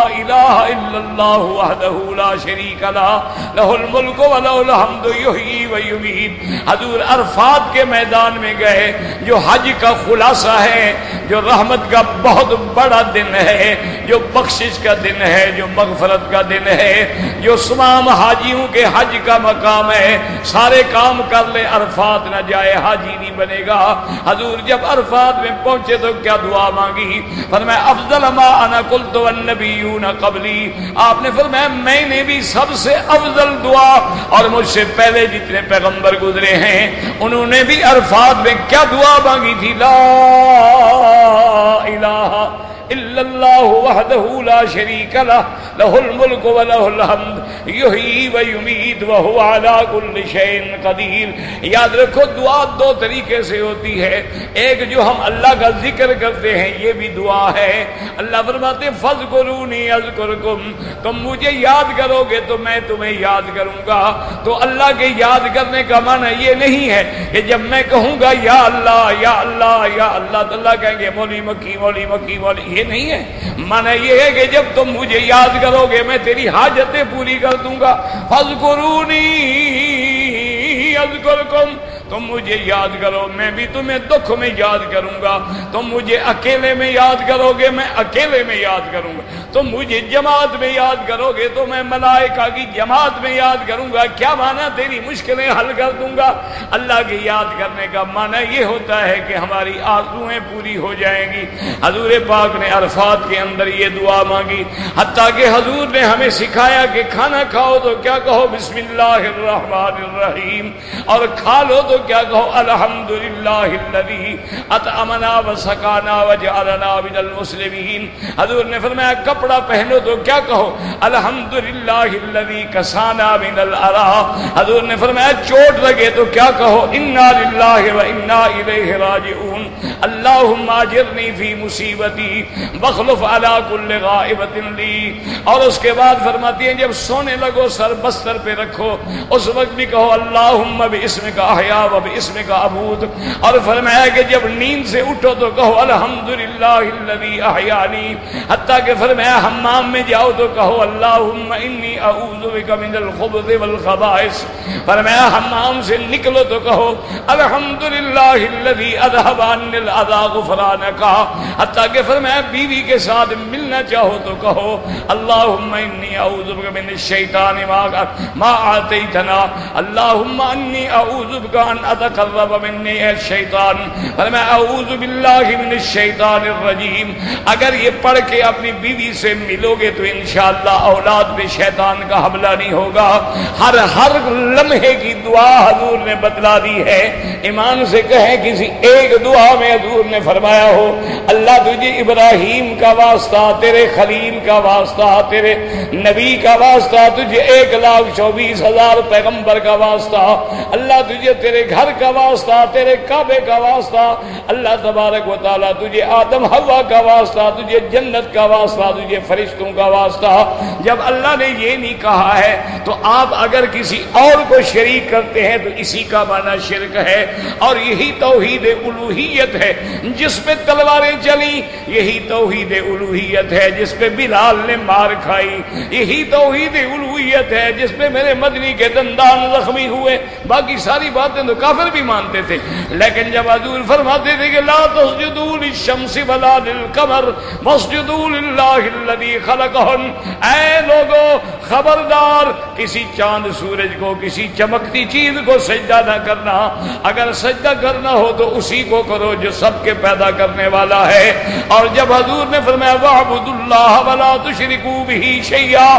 الہ الا اللہ وحدہ لا شریک لہ لہ الملک ولہ الحمد یحیی و یمیت۔ حضور عرفات کے میدان میں گئے، جو حج کا خلاصہ ہے، جو رحمت کا بہت بڑا دن ہے، جو بخشش کا دن ہے، جو مغفرت کا دن ہے، جو تمام حاجیوں کے حج کا مقام ہے۔ سارے کام کر لے، عرفات نہ جائے حاجی نہیں بنے گا۔ حضور جب عرفات میں پہنچے تو کیا دعا مانگی؟ فرمایا افضل ما انا قلت والنبیون قبلی۔ آپ نے فرمایا میں نے بھی سب سے افضل دعا، اور مجھ سے پہلے جتنے پیغمبر گزرے ہیں انہوں نے بھی عرفات میں کیا دعا مانگی تھی؟ لا الہ الا اللہ وحدہ لا شریک لہ لہ الملک ولہ الحمد یحیی و یمیت وہو علی کل شیء قدیر۔ یاد رکھو دعا دو طریقے سے ہوتی ہے، ایک جو ہم اللہ کا ذکر کرتے ہیں یہ بھی دعا ہے۔ اللہ فرماتے فاذکرونی اذکرکم، تم مجھے یاد کرو گے تو میں تمہیں یاد کروں گا۔ تو اللہ کے یاد کرنے کا معنی یہ نہیں ہے کہ جب میں کہوں گا یا اللہ یا اللہ یا اللہ تو اللہ کہیں گے مولی مکی مولی مکی مولی، یہ نہیں ہے۔ معنی یہ ہے کہ جب تم مجھے یاد کرو گے میں تیری حاجتیں پوری کر دوں گا۔ فاذکرونی اذکرکم، تم مجھے یاد کرو میں بھی تمہیں دکھ میں یاد کروں گا، تم مجھے اکیلے میں یاد کرو گے میں اکیلے میں یاد کروں گا، تم مجھے جماعت میں یاد کرو گے تو میں ملائکہ کی جماعت میں یاد کروں گا۔ کیا معنی؟ تیری مشکلیں حل کر دوں گا۔ اللہ کی یاد کرنے کا معنی یہ ہوتا ہے کہ ہماری آرزویں پوری ہو جائیں گی۔ حضور پاک نے عرفات کے اندر یہ دعا مانگی، حتیٰ کہ حضور نے ہمیں سکھایا کہ کھانا کھاؤ تو کیا کہو؟ بسم اللہ الرحمن الرحیم، اور کھا لو تو کیا کہو؟ الحمدللہ الذی اطعمنا وسقانا وجعلنا من المسلمین۔ حضور نے فرمایا کپڑا پہنو تو کیا کہو؟ الحمدللہ الذی کسانا من العرا۔ حضور نے فرمایا چوٹ لگے تو کیا کہو؟ انا للہ و انا الیہ راجعون، اللہم اجرنی فی مصیبتی واخلف علی کل غائبۃ لی۔ اور اس کے بعد فرماتی ہیں جب سونے لگو سر بستر پہ رکھو اس وقت بھی کہو اللہم باسمک احیا و باسمک اموت۔ اور فرمایا کہ جب نیند سے اٹھو تو کہو الحمدللہ الذی احیانی۔ حتیٰ کہ فرمایا حمام میں جاؤ تو کہو اللہم انی اعوذ بک من الخبث والخبائث۔ فرمایا حمام سے نکلو تو کہو الحمدللہ الذی اذھب عنی عن الاذى غفرانک، حتیٰ کہ فرمایا بیوی کے ساتھ ملنا چاہو تو کہو اللہم انی اعوذ بک من الشیطان ما آتیتنا، اللہم انی اعوذ بک ان اتقرب منی الشیطان، فرمایا اعوذ باللہ من الشیطان الرجیم۔ اگر یہ پڑھ کے اپنی بیوی سے ملو گے تو انشاءاللہ اولاد پہ شیطان کا حملہ نہیں ہوگا۔ ہر لمحے کی دعا حضور نے بتلا دی ہے۔ ایمان سے کہیں کسی ایک دعا میں حضور نے فرمایا ہو اللہ تجھے ابراہیم کا واسطہ، تیرے خلیل کا واسطہ، تیرے نبی کا واسطہ، تجھے 1,24,000 پیغمبر کا واسطہ، اللہ تجھے تیرے گھر کا واسطہ، تیرے کعبے کا واسطہ، اللہ تبارک و تعالیٰ تجھے آدم حوا کا واسطہ، تجھے جنت کا واسطہ، تجھے فرشتوں کا واسطہ۔ جب اللہ نے یہ نہیں کہا ہے تو آپ اگر کسی اور کو شریک کرتے ہیں تو اسی کا معنی شرک ہے۔ اور یہی توحید الوہیت ہے جس پہ تلواریں چلی، یہی توحید الوہیت ہے جس پہ بلال نے مار کھائی، یہی توحید الوہیت ہے جس پہ میرے مدنی کے دندان زخمی ہوئے۔ باقی ساری باتیں تو کافر بھی مانتے تھے، لیکن جب حضور فرماتے تھے کہ لا تسجدوا للشمس ولا للقمر واسجدوا للہ الذی خلقہن، اے لوگو خبردار کسی چاند سورج کو، کسی چمکتی چیز کو سجدہ نہ کرنا، اگر سجدہ کرنا ہو تو اسی کو کرو جو سب کے پیدا کرنے والا ہے۔ اور جب حضور نے فرمایا وَاعْبُدُوا اللَّهَ وَلَا تُشْرِكُوا بِهِ شَيْئًا،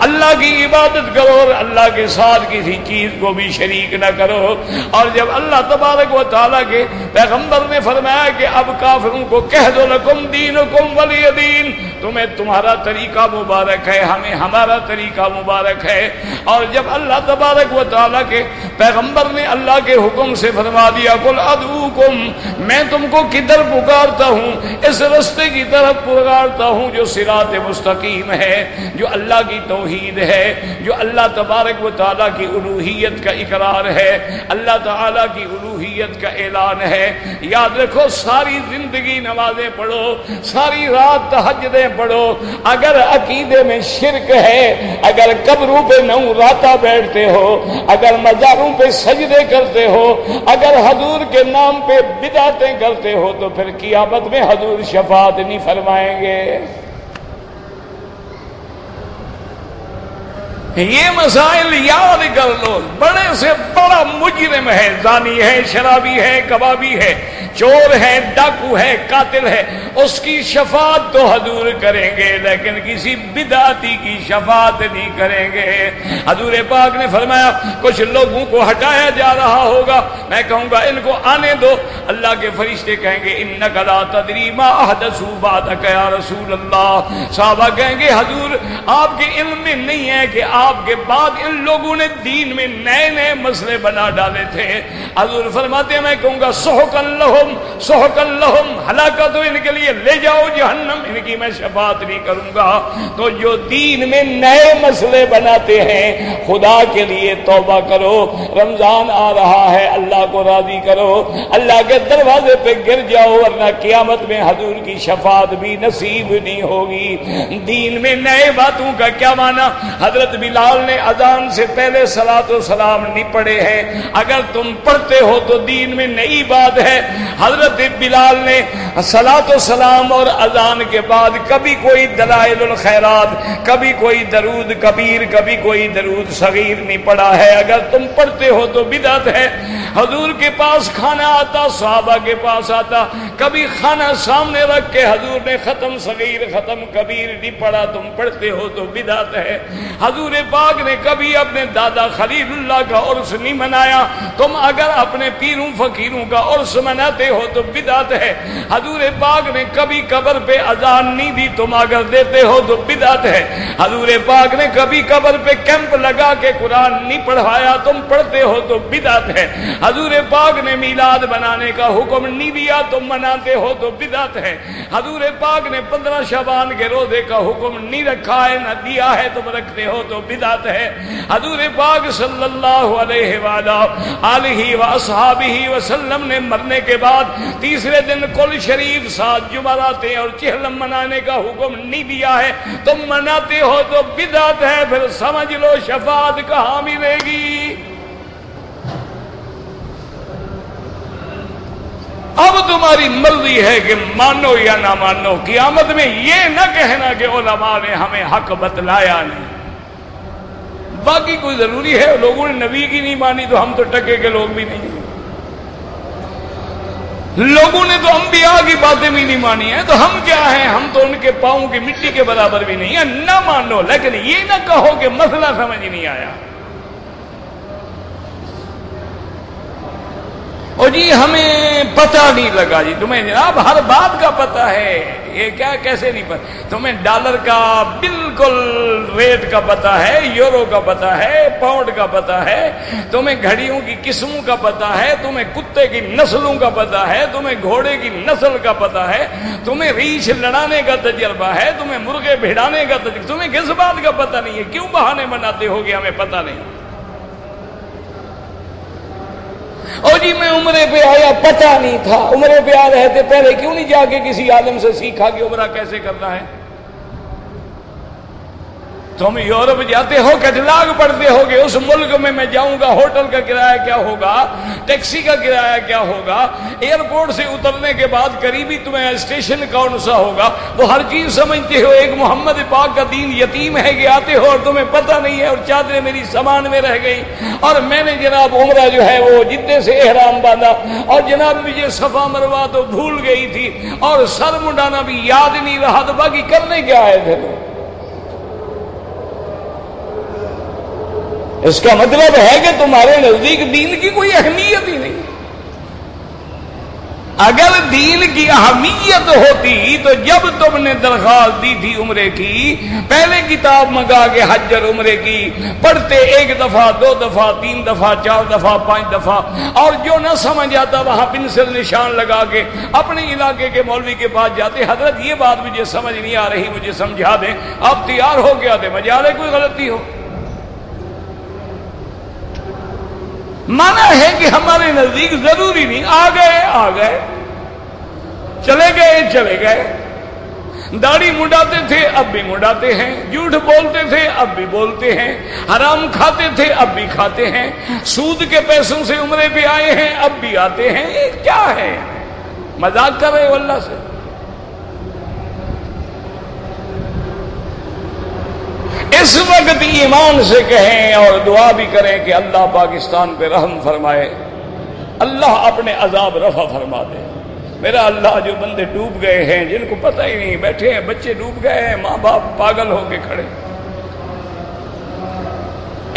اللہ کی عبادت کرو اور اللہ کے ساتھ کسی چیز کو بھی شریک نہ کرو۔ اور جب اللہ تبارک و تعالیٰ کے پیغمبر نے فرمایا کہ اب کافروں کو کہہ دو لکم دینکم ولی دین، تمہیں تمہارا طریقہ مبارک ہے، ہمیں ہمارا طریقہ مبارک ہے۔ اور جب اللہ تبارک و تعالیٰ کے پیغمبر نے اللہ کے حکم سے فرما دیا قل ادعوکم، میں تم کو کدھر پکارتا ہوں، اس رستے کی طرف پکارتا ہوں جو صراط مستقیم ہے، جو اللہ کی توحید ہے، جو اللہ تبارک و تعالیٰ کی الوہیت کا اقرار ہے، اللہ تعالیٰ کی الوہیت کا اعلان ہے۔ یاد رکھو ساری زندگی نمازیں پڑھو، ساری رات تہجدیں پڑھو، اگر عقیدے میں شرک ہے، اگر قبروں پہ نو راتا بیٹھتے ہو، اگر مزاروں پہ سجدے کرتے ہو، اگر حضور کے نام پہ بدعتیں کرتے ہو تو پھر قیامت میں حضور شفاعت نہیں فرمائیں گے۔ یہ مسائل یاد کر لو، بڑے سے بڑا مجرم ہے، زانی ہے، شرابی ہے، کبابی ہے، چور ہے، ڈاکو ہے، قاتل ہے، اس کی شفاعت تو حضور کریں گے لیکن کسی بدعتی کی شفاعت نہیں کریں گے۔ حضور پاک نے فرمایا کچھ لوگوں کو ہٹایا جا رہا ہوگا، میں کہوں گا ان کو آنے دو، اللہ کے فرشتے کہیں گے انک لا تدری ما احدثوا بعدک یا رسول اللہ۔ صحابہ کہیں گے حضور آپ کے علم میں نہیں ہے کہ آپ کے بعد ان لوگوں نے دین میں نئے نئے مسئلے بنا ڈالے تھے۔ حضور فرماتے ہیں میں کہوں گا سحقا لہم سحقا لہم، ہلاکت ہو ان کے لیے، لے جاؤ جہنم، ان کی میں شفاعت نہیں کروں گا۔ تو جو دین میں نئے مسئلے بناتے ہیں خدا کے لیے توبہ کرو، رمضان آ رہا ہے اللہ کو راضی کرو، اللہ کے دروازے پہ گر جاؤ ورنہ قیامت میں حضور کی شفاعت بھی نصیب نہیں ہوگی۔ دین میں نئے باتوں کا کیا معنی؟ حضرت بلال نے اذان سے پہلے صلاۃ و سلام نہیں پڑھے ہیں، اگر تم پڑھتے ہو تو دین میں نئی بات ہے۔ حضرت بلال نے صلاۃ و سلام اور اذان کے بعد کبھی کوئی دلائل الخیرات، کبھی کوئی درود کبیر، کبھی کوئی درود صغیر نہیں پڑھا ہے، اگر تم پڑھتے ہو تو بدعت ہے۔ حضور کے پاس کھانا آتا، صحابہ کے پاس آتا، کبھی کھانا سامنے رکھ کے حضور نے ختم صغیر ختم کبیر نہیں پڑھا، تم پڑھتے ہو تو بدعت ہے۔ حضور پاک نے کبھی اپنے دادا خلیل اللہ کا عرس نہیں منایا، تم اگر اپنے پیروں فقیروں کا عرس مناتے ہو تو بدعت ہے۔ حضور پاک نے کبھی قبر پہ اذان نہیں دی، تم اگر دیتے ہو تو بدعت ہے۔ حضور پاک نے کبھی قبر پہ کیمپ لگا کے قرآن نہیں پڑھایا، تم پڑھتے ہو تو بدعت ہے۔ حضور پاک نے میلاد بنانے کا حکم نہیں دیا، تم مناتے ہو تو بدعت ہے۔ حضور پاک نے 15 شعبان کے روزے کا حکم نہیں رکھا ہے، نہ دیا ہے، تم رکھتے ہو تو بدعت ہے۔ حضور پاک صلی اللہ علیہ وآلہ وصحابہ وسلم نے مرنے کے بعد تیسرے دن کل شریف 7 جمعراتیں اور چہلم منانے کا حکم نہیں دیا ہے، تم مناتے ہو تو بدعت ہے۔ پھر سمجھ لو شفاعت کہاں ملے گی؟ اب تمہاری مرضی ہے کہ مانو یا نہ مانو. قیامت میں یہ نہ کہنا کہ علماء نے ہمیں حق بتلایا نہیں. باقی کوئی ضروری ہے؟ لوگوں نے نبی کی نہیں مانی تو ہم تو ٹکے کے لوگ بھی نہیں. لوگوں نے تو انبیاء کی باتیں بھی نہیں مانی ہیں تو ہم کیا ہیں؟ ہم تو ان کے پاؤں کی مٹی کے برابر بھی نہیں ہیں. نہ مانو لیکن یہ نہ کہو کہ مسئلہ سمجھ نہیں آیا. اور جی ہمیں پتہ نہیں لگا. جی تمہیں جناب ہر بات کا پتہ ہے. یہ کیا کیسے نہیں پتہ؟ تمہیں ڈالر کا بالکل ریٹ کا پتہ ہے، یورو کا پتہ ہے، پاؤنڈ کا پتہ ہے، تمہیں گھڑیوں کی قسموں کا پتہ ہے، تمہیں کتے کی نسلوں کا پتہ ہے، تمہیں گھوڑے کی نسل کا پتہ ہے، تمہیں ریچھ لڑانے کا تجربہ ہے، تمہیں مرغے بھیڑانے کا تجربہ. تمہیں کس بات کا پتہ نہیں ہے؟ کیوں بہانے بناتے ہو کہ ہمیں پتہ نہیں؟ اور جی میں عمرے پہ آیا پتہ نہیں تھا. عمرے پہ آ رہے تھے پہلے کیوں نہیں جا کے کسی عالم سے سیکھا کہ عمرہ کیسے کرنا ہے؟ تم یورپ جاتے ہو کیٹلاگ پڑھتے ہو کہ اس ملک میں جاؤں گا ہوٹل کا کرایہ کیا ہوگا، ٹیکسی کا کرایہ کیا ہوگا، ایئرپورٹ سے اترنے کے بعد قریبی تمہیں اسٹیشن کون سا ہوگا. وہ ہر چیز سمجھتے ہو. ایک محمد پاک کا دین یتیم ہے کہ آتے ہو اور تمہیں پتہ نہیں ہے. اور چادریں میری سامان میں رہ گئی اور میں نے جناب عمرہ جو ہے وہ جدے سے احرام باندھا اور جناب مجھے صفا مروہ تو بھول گئی تھی اور سر منڈانا بھی یاد نہیں رہا. تو باقی کرنے کیا آئے تھے تو؟ اس کا مطلب ہے کہ تمہارے نزدیک دین کی کوئی اہمیت ہی نہیں. اگر دین کی اہمیت ہوتی تو جب تم نے درخواست دی تھی عمرے کی، پہلے کتاب منگا کے حج اور عمرے کی پڑھتے 1 دفعہ 2 دفعہ 3 دفعہ 4 دفعہ 5 دفعہ، اور جو نہ سمجھ آتا وہاں پنسل نشان لگا کے اپنے علاقے کے مولوی کے پاس جاتے، حضرت یہ بات مجھے سمجھ نہیں آ رہی مجھے سمجھا دیں. آپ تیار ہو کے آتے، مجالے کوئی غلطی ہو. مانا ہے کہ ہمارے نزدیک ضروری نہیں. آ گئے چلے گئے. داڑھی منڈاتے تھے اب بھی منڈاتے ہیں، جھوٹ بولتے تھے اب بھی بولتے ہیں، حرام کھاتے تھے اب بھی کھاتے ہیں، سود کے پیسوں سے عمرے پہ آئے ہیں اب بھی آتے ہیں. یہ کیا ہے؟ مذاق کر رہے ہو اللہ سے؟ اس وقت ایمان سے کہیں اور دعا بھی کریں کہ اللہ پاکستان پہ رحم فرمائے، اللہ اپنے عذاب رفع فرما دے. میرا اللہ جو بندے ڈوب گئے ہیں جن کو پتہ ہی نہیں، بیٹھے ہیں بچے ڈوب گئے ہیں، ماں باپ پاگل ہو کے کھڑے.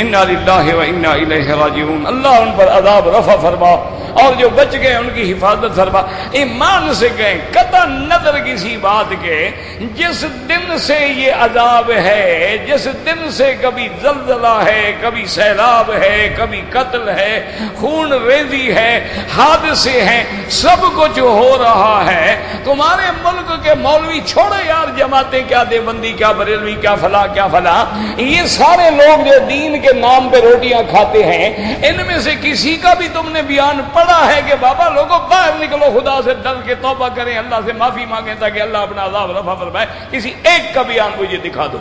انا للہ و انا الیہ راجعون. اللہ ان پر عذاب رفع فرما اور جو بچ گئے ان کی حفاظت فرما. ایمان سے کہیں قطع نظر کسی بات کے، جس دن سے یہ عذاب ہے، جس دن سے کبھی زلزلہ ہے، کبھی سیلاب ہے، کبھی قتل ہے، خون ریزی ہے، حادثے ہیں، سب کچھ ہو رہا ہے. تمہارے ملک کے مولوی چھوڑے یار، جماعتیں کیا دیوبندی کیا بریلوی کیا فلاں کیا فلاں، یہ سارے لوگ جو دین کے نام پہ روٹیاں کھاتے ہیں، ان میں سے کسی کا بھی تم نے بیان پڑھا ہے کہ بابا لوگوں باہر نکلو، خدا سے ڈر کے توبہ کریں، اللہ سے معافی مانگیں تاکہ اللہ اپنا عذاب رفع فرمائے؟ کسی ایک کا بیان مجھے دکھا دو.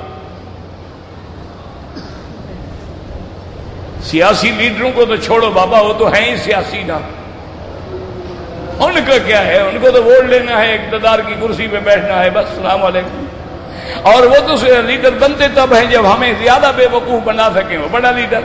سیاسی لیڈروں کو تو چھوڑو بابا، وہ تو ہیں ہی سیاسی نا. ان کا کیا ہے؟ ان کو تو ووٹ لینا ہے، اقتدار کی کرسی پہ بیٹھنا ہے، بس السلام علیکم. اور وہ تو لیڈر بنتے تب ہیں جب ہمیں زیادہ بے وقوف بنا سکیں، وہ بڑا لیڈر.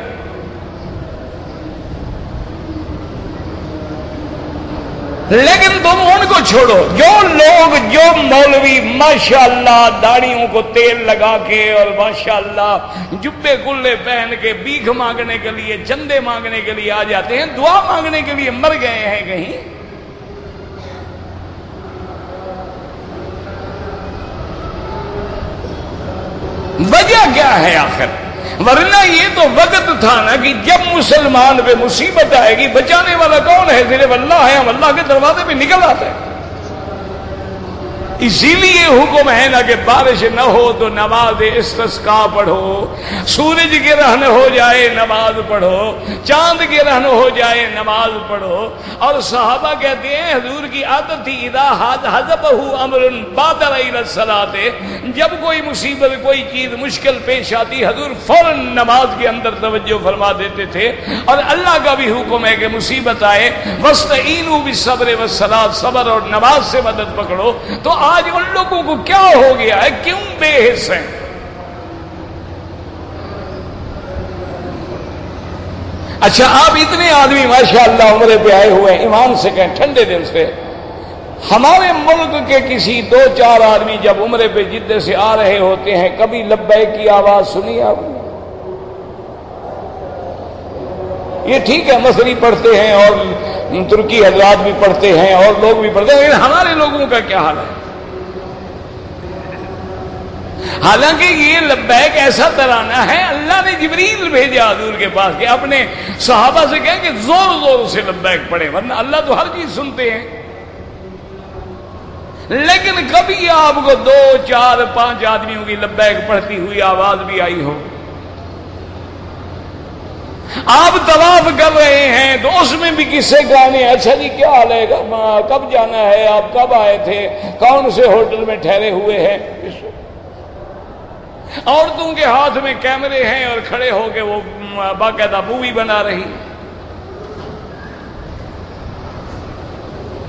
لیکن تم ان کو چھوڑو، جو لوگ جو مولوی ماشاءاللہ داڑھیوں کو تیل لگا کے اور ماشاءاللہ جبے کلے پہن کے بھیک مانگنے کے لیے، چندے مانگنے کے لیے آ جاتے ہیں، دعا مانگنے کے لیے مر گئے ہیں کہیں. وجہ کیا ہے آخر؟ ورنہ یہ تو وقت تھا نا کہ جب مسلمان پہ مصیبت آئے گی بچانے والا کون ہے؟ صرف اللہ ہے. ہم اللہ کے دروازے پہ نکل آتے ہیں. اسی لیے حکم ہے نا کہ بارش نہ ہو تو نماز استسقا پڑھو، سورج گرہن ہو جائے نماز پڑھو، چاند گرہن ہو جائے نماز پڑھو۔ اور صحابہ کہتے ہیں حضور کی عادت تھی اذا حذبہ امر بادر الی الصلاۃ، جب کوئی مصیبت کوئی چیز مشکل پیش آتی حضور فوراً نماز کے اندر توجہ فرما دیتے تھے۔ اور اللہ کا بھی حکم ہے کہ مصیبت آئے واستعینوا بالصبر والصلاۃ، صبر اور نماز سے مدد پکڑو۔ تو آج ان لوگوں کو کیا ہو گیا ہے، کیوں بے حس ہیں؟ اچھا آپ اتنے آدمی ماشاءاللہ عمرے پہ آئے ہوئے ہیں، ایمان سے کہیں ٹھنڈے دل سے، ہمارے ملک کے کسی 2-4 آدمی جب عمرے پہ جدے سے آ رہے ہوتے ہیں کبھی لبیک کی آواز سنی آپ نے؟ یہ ٹھیک ہے مصری پڑھتے ہیں اور ترکی حضرات بھی پڑھتے ہیں اور لوگ بھی پڑھتے ہیں، لیکن ہمارے لوگوں کا کیا حال ہے؟ حالانکہ یہ لبیک ایسا ترانہ ہے اللہ نے جبریل بھیجا حضور کے پاس کہ اپنے صحابہ سے کہیں کہ زور زور سے لبیک پڑھے، ورنہ اللہ تو ہر چیز سنتے ہیں۔ لیکن کبھی آپ کو 2-4-5 آدمیوں کی لبیک پڑھتی ہوئی آواز بھی آئی ہو؟ آپ طواف کر رہے ہیں تو اس میں بھی قصے گانے، اچھا جی کیا حال ہے، کب جانا ہے، آپ کب آئے تھے، کون سے ہوٹل میں ٹھہرے ہوئے ہیں۔ عورتوں کے ہاتھ میں کیمرے ہیں اور کھڑے ہو کے وہ باقاعدہ مووی بنا رہی۔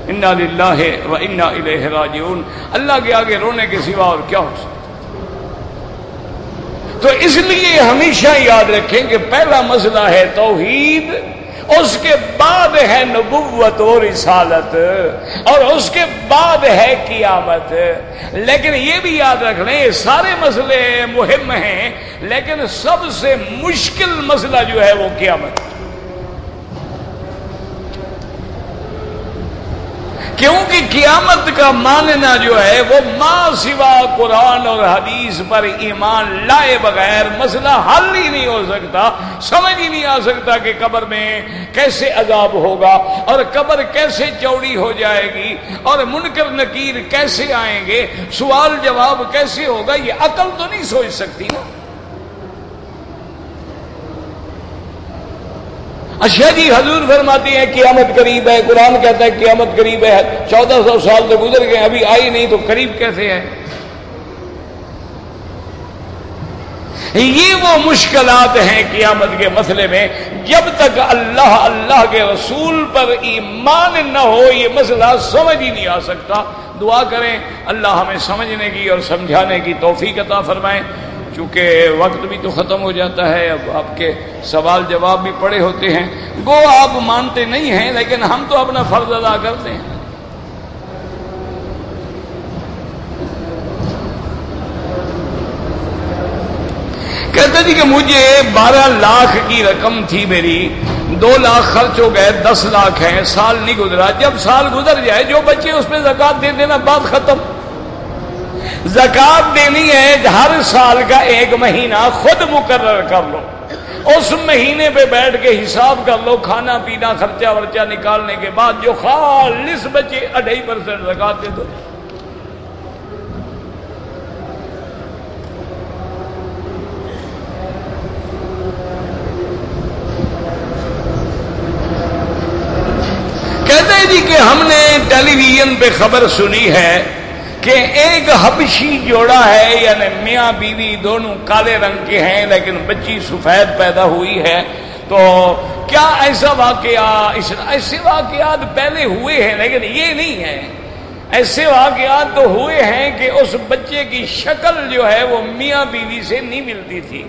انا للہ و انا الیہ راجعون، اللہ کے آگے رونے کے سوا اور کیا ہو سکتا۔ تو اس لیے ہمیشہ یاد رکھیں کہ پہلا مسئلہ ہے توحید، اس کے بعد ہے نبوت و رسالت، اور اس کے بعد ہے قیامت۔ لیکن یہ بھی یاد رکھ لیں یہ سارے مسئلے مہم ہیں، لیکن سب سے مشکل مسئلہ جو ہے وہ قیامت، کیونکہ قیامت کا ماننا جو ہے وہ ما سوا قرآن اور حدیث پر ایمان لائے بغیر مسئلہ حل ہی نہیں ہو سکتا۔ سمجھ ہی نہیں آ سکتا کہ قبر میں کیسے عذاب ہوگا اور قبر کیسے چوڑی ہو جائے گی اور منکر نکیر کیسے آئیں گے، سوال جواب کیسے ہوگا، یہ عقل تو نہیں سوچ سکتی نا۔ اچھا جی حضور فرماتے ہیں قیامت قریب ہے، قرآن کہتا ہے قیامت قریب ہے، 1400 سال تو گزر گئے ابھی آئی نہیں، تو قریب کیسے ہے؟ یہ وہ مشکلات ہیں قیامت کے مسئلے میں، جب تک اللہ کے رسول پر ایمان نہ ہو یہ مسئلہ سمجھ ہی نہیں آ سکتا۔ دعا کریں اللہ ہمیں سمجھنے کی اور سمجھانے کی توفیق عطا فرمائے۔ چونکہ وقت بھی تو ختم ہو جاتا ہے، اب آپ کے سوال جواب بھی پڑے ہوتے ہیں، گو آپ مانتے نہیں ہیں لیکن ہم تو اپنا فرض ادا کرتے ہیں۔ کہتے جی کہ مجھے 12 لاکھ کی رقم تھی میری، 2 لاکھ خرچ ہو گئے، 10 لاکھ ہیں، سال نہیں گزرا، جب سال گزر جائے جو بچے اس پہ زکوٰۃ دے دینا، بات ختم۔ زکوٰۃ دینی ہے ہر سال کا 1 مہینہ خود مقرر کر لو، اس مہینے پہ بیٹھ کے حساب کر لو، کھانا پینا خرچہ ورچہ نکالنے کے بعد جو خالص بچے 2.5% زکوٰۃ دے دو۔ کہتے ہیں جی کہ ہم نے ٹیلی ویژن پہ خبر سنی ہے کہ ایک حبشی جوڑا ہے، یعنی میاں بیوی دونوں کالے رنگ کے ہیں لیکن بچی سفید پیدا ہوئی ہے، تو کیا ایسا ایسے واقعات پہلے ہوئے ہیں؟ لیکن یہ نہیں ہے، ایسے واقعات تو ہوئے ہیں کہ اس بچے کی شکل جو ہے وہ میاں بیوی سے نہیں ملتی تھی،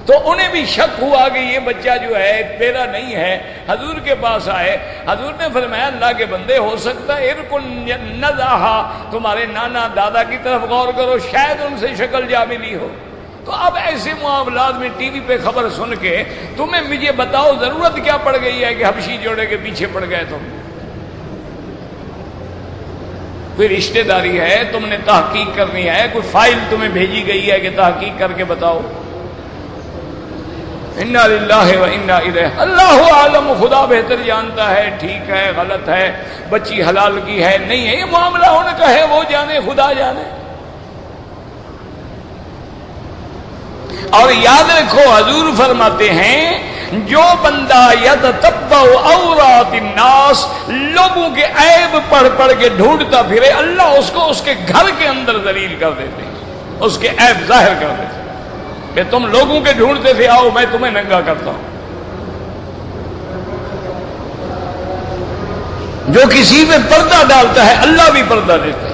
تو انہیں بھی شک ہوا کہ یہ بچہ جو ہے میرا نہیں ہے، حضور کے پاس آئے، حضور نے فرمایا اللہ کے بندے ہو سکتا ہے ارکن نزاہا، تمہارے نانا دادا کی طرف غور کرو، شاید ان سے شکل جا ملی ہو۔ تو اب ایسے معاملات میں ٹی وی پہ خبر سن کے تمہیں مجھے بتاؤ ضرورت کیا پڑ گئی ہے کہ حبشی جوڑے کے پیچھے پڑ گئے تم؟ کوئی رشتہ داری ہے، تم نے تحقیق کرنی ہے، کوئی فائل تمہیں بھیجی گئی ہے کہ تحقیق کر کے بتاؤ؟ انا للہ و انا الیہ، اللہ عالم، خدا بہتر جانتا ہے، ٹھیک ہے غلط ہے، بچی حلال کی ہے نہیں ہے، یہ معاملہ ان کا ہے، وہ جانے، خدا جانے۔ اور یاد رکھو حضور فرماتے ہیں جو بندہ یتتبع عورات الناس، لوگوں کے عیب پڑھ پڑھ کے ڈھونڈتا پھرے، اللہ اس کو اس کے گھر کے اندر ذلیل کر دیتے، اس کے عیب ظاہر کر دیتے کہ تم لوگوں کے ڈھونڈتے تھے، آؤ میں تمہیں ننگا کرتا ہوں۔ جو کسی پہ پردہ ڈالتا ہے اللہ بھی پردہ دیتا ہے۔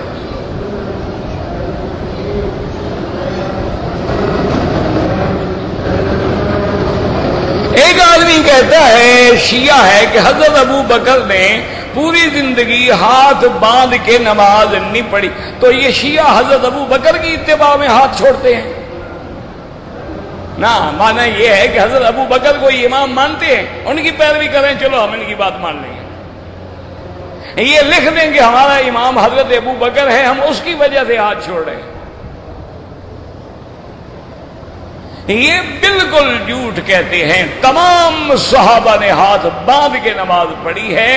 ایک آدمی کہتا ہے، شیعہ ہے، کہ حضرت ابو بکر نے پوری زندگی ہاتھ باندھ کے نماز نہیں پڑھی، تو یہ شیعہ حضرت ابو بکر کی اتباع میں ہاتھ چھوڑتے ہیں؟ نہ، مانا یہ ہے کہ حضرت ابو بکر کو امام مانتے ہیں، ان کی پیروی کریں، چلو ہم ان کی بات مان لیں گے۔ یہ لکھ دیں کہ ہمارا امام حضرت ابو بکر ہے، ہم اس کی وجہ سے ہاتھ چھوڑ رہے ہیں۔ یہ بالکل جھوٹ کہتے ہیں۔ تمام صحابہ نے ہاتھ باندھ کے نماز پڑھی ہے،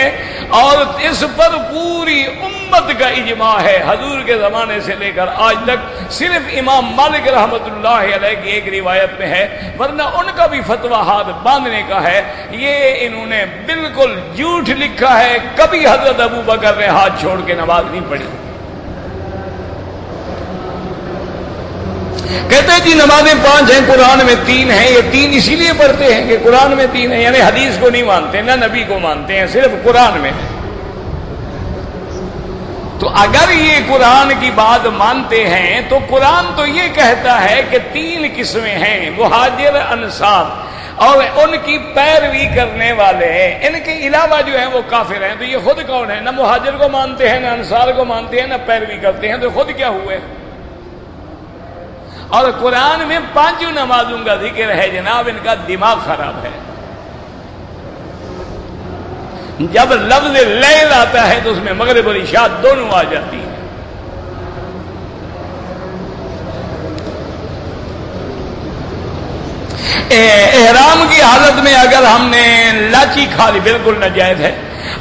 اور اس پر پوری امت کا اجماع ہے، حضور کے زمانے سے لے کر آج تک۔ صرف امام مالک رحمت اللہ علیہ کی ایک روایت میں ہے، ورنہ ان کا بھی فتویٰ ہاتھ باندھنے کا ہے۔ یہ انہوں نے بالکل جھوٹ لکھا ہے، کبھی حضرت ابو بکر نے ہاتھ چھوڑ کے نماز نہیں پڑھی۔ کہتے ہیں جی نمازیں 5 ہیں، قرآن میں 3 ہیں، یہ 3 اسی لیے پڑھتے ہیں کہ قرآن میں 3 ہیں، یعنی حدیث کو نہیں مانتے، نہ نبی کو مانتے ہیں، صرف قرآن میں۔ تو اگر یہ قرآن کی بات مانتے ہیں تو قرآن تو یہ کہتا ہے کہ 3 قسمیں ہیں، مہاجر، انصار، اور ان کی پیروی کرنے والے ہیں، ان کے علاوہ جو ہیں وہ کافر ہیں۔ تو یہ خود کون ہے؟ نہ مہاجر کو مانتے ہیں، نہ انصار کو مانتے ہیں، نہ پیروی کرتے ہیں، تو خود کیا ہوئے؟ اور قرآن میں 5 نمازوں کا ذکر ہے جناب، ان کا دماغ خراب ہے۔ جب لفظ لیل آتا ہے تو اس میں مغرب اور عشاء دونوں آ جاتی ہیں۔ احرام کی حالت میں اگر ہم نے لاچی کھا لی بالکل ناجائز ہے۔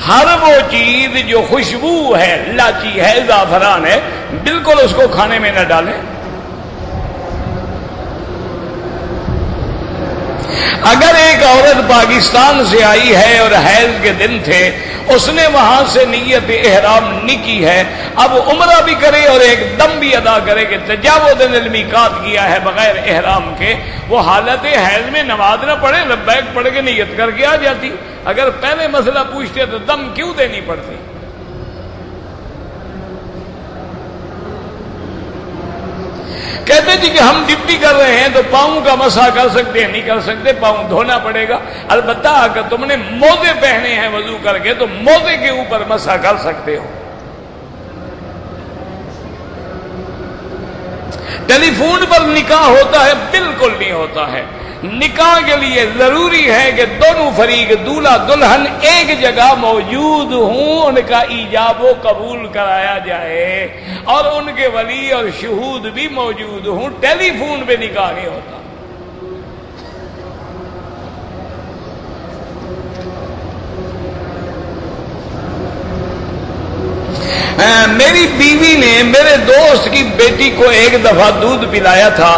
ہر وہ چیز جو خوشبو ہے، لاچی ہے، زعفران ہے، بالکل اس کو کھانے میں نہ ڈالیں۔ اگر ایک عورت پاکستان سے آئی ہے اور حیض کے دن تھے، اس نے وہاں سے نیت احرام نہیں کی ہے، اب عمرہ بھی کرے اور ایک دم بھی ادا کرے کہ تجاوز المیقات کیا ہے بغیر احرام کے، وہ حالت حیض میں نماز نہ پڑھے، لبیک پڑھ کے نیت کر کے آ جاتی۔ اگر پہلے مسئلہ پوچھتے تو دم کیوں دینی پڑتی؟ کہتے جی کہ ہم ڈپٹی کر رہے ہیں تو پاؤں کا مسح کر سکتے ہیں؟ نہیں کر سکتے، پاؤں دھونا پڑے گا۔ البتہ اگر تم نے موزے پہنے ہیں وضو کر کے تو موزے کے اوپر مسح کر سکتے ہو۔ ٹیلی فون پر نکاح ہوتا ہے؟ بالکل نہیں ہوتا ہے۔ نکاح کے لیے ضروری ہے کہ دونوں فریق، دولہا دلہن ایک جگہ موجود ہوں، ان کا ایجاب و قبول کرایا جائے، اور ان کے ولی اور شہود بھی موجود ہوں۔ ٹیلی فون پہ نکاح نہیں ہوتا۔ میری بیوی نے میرے دوست کی بیٹی کو ایک دفعہ دودھ پلایا تھا،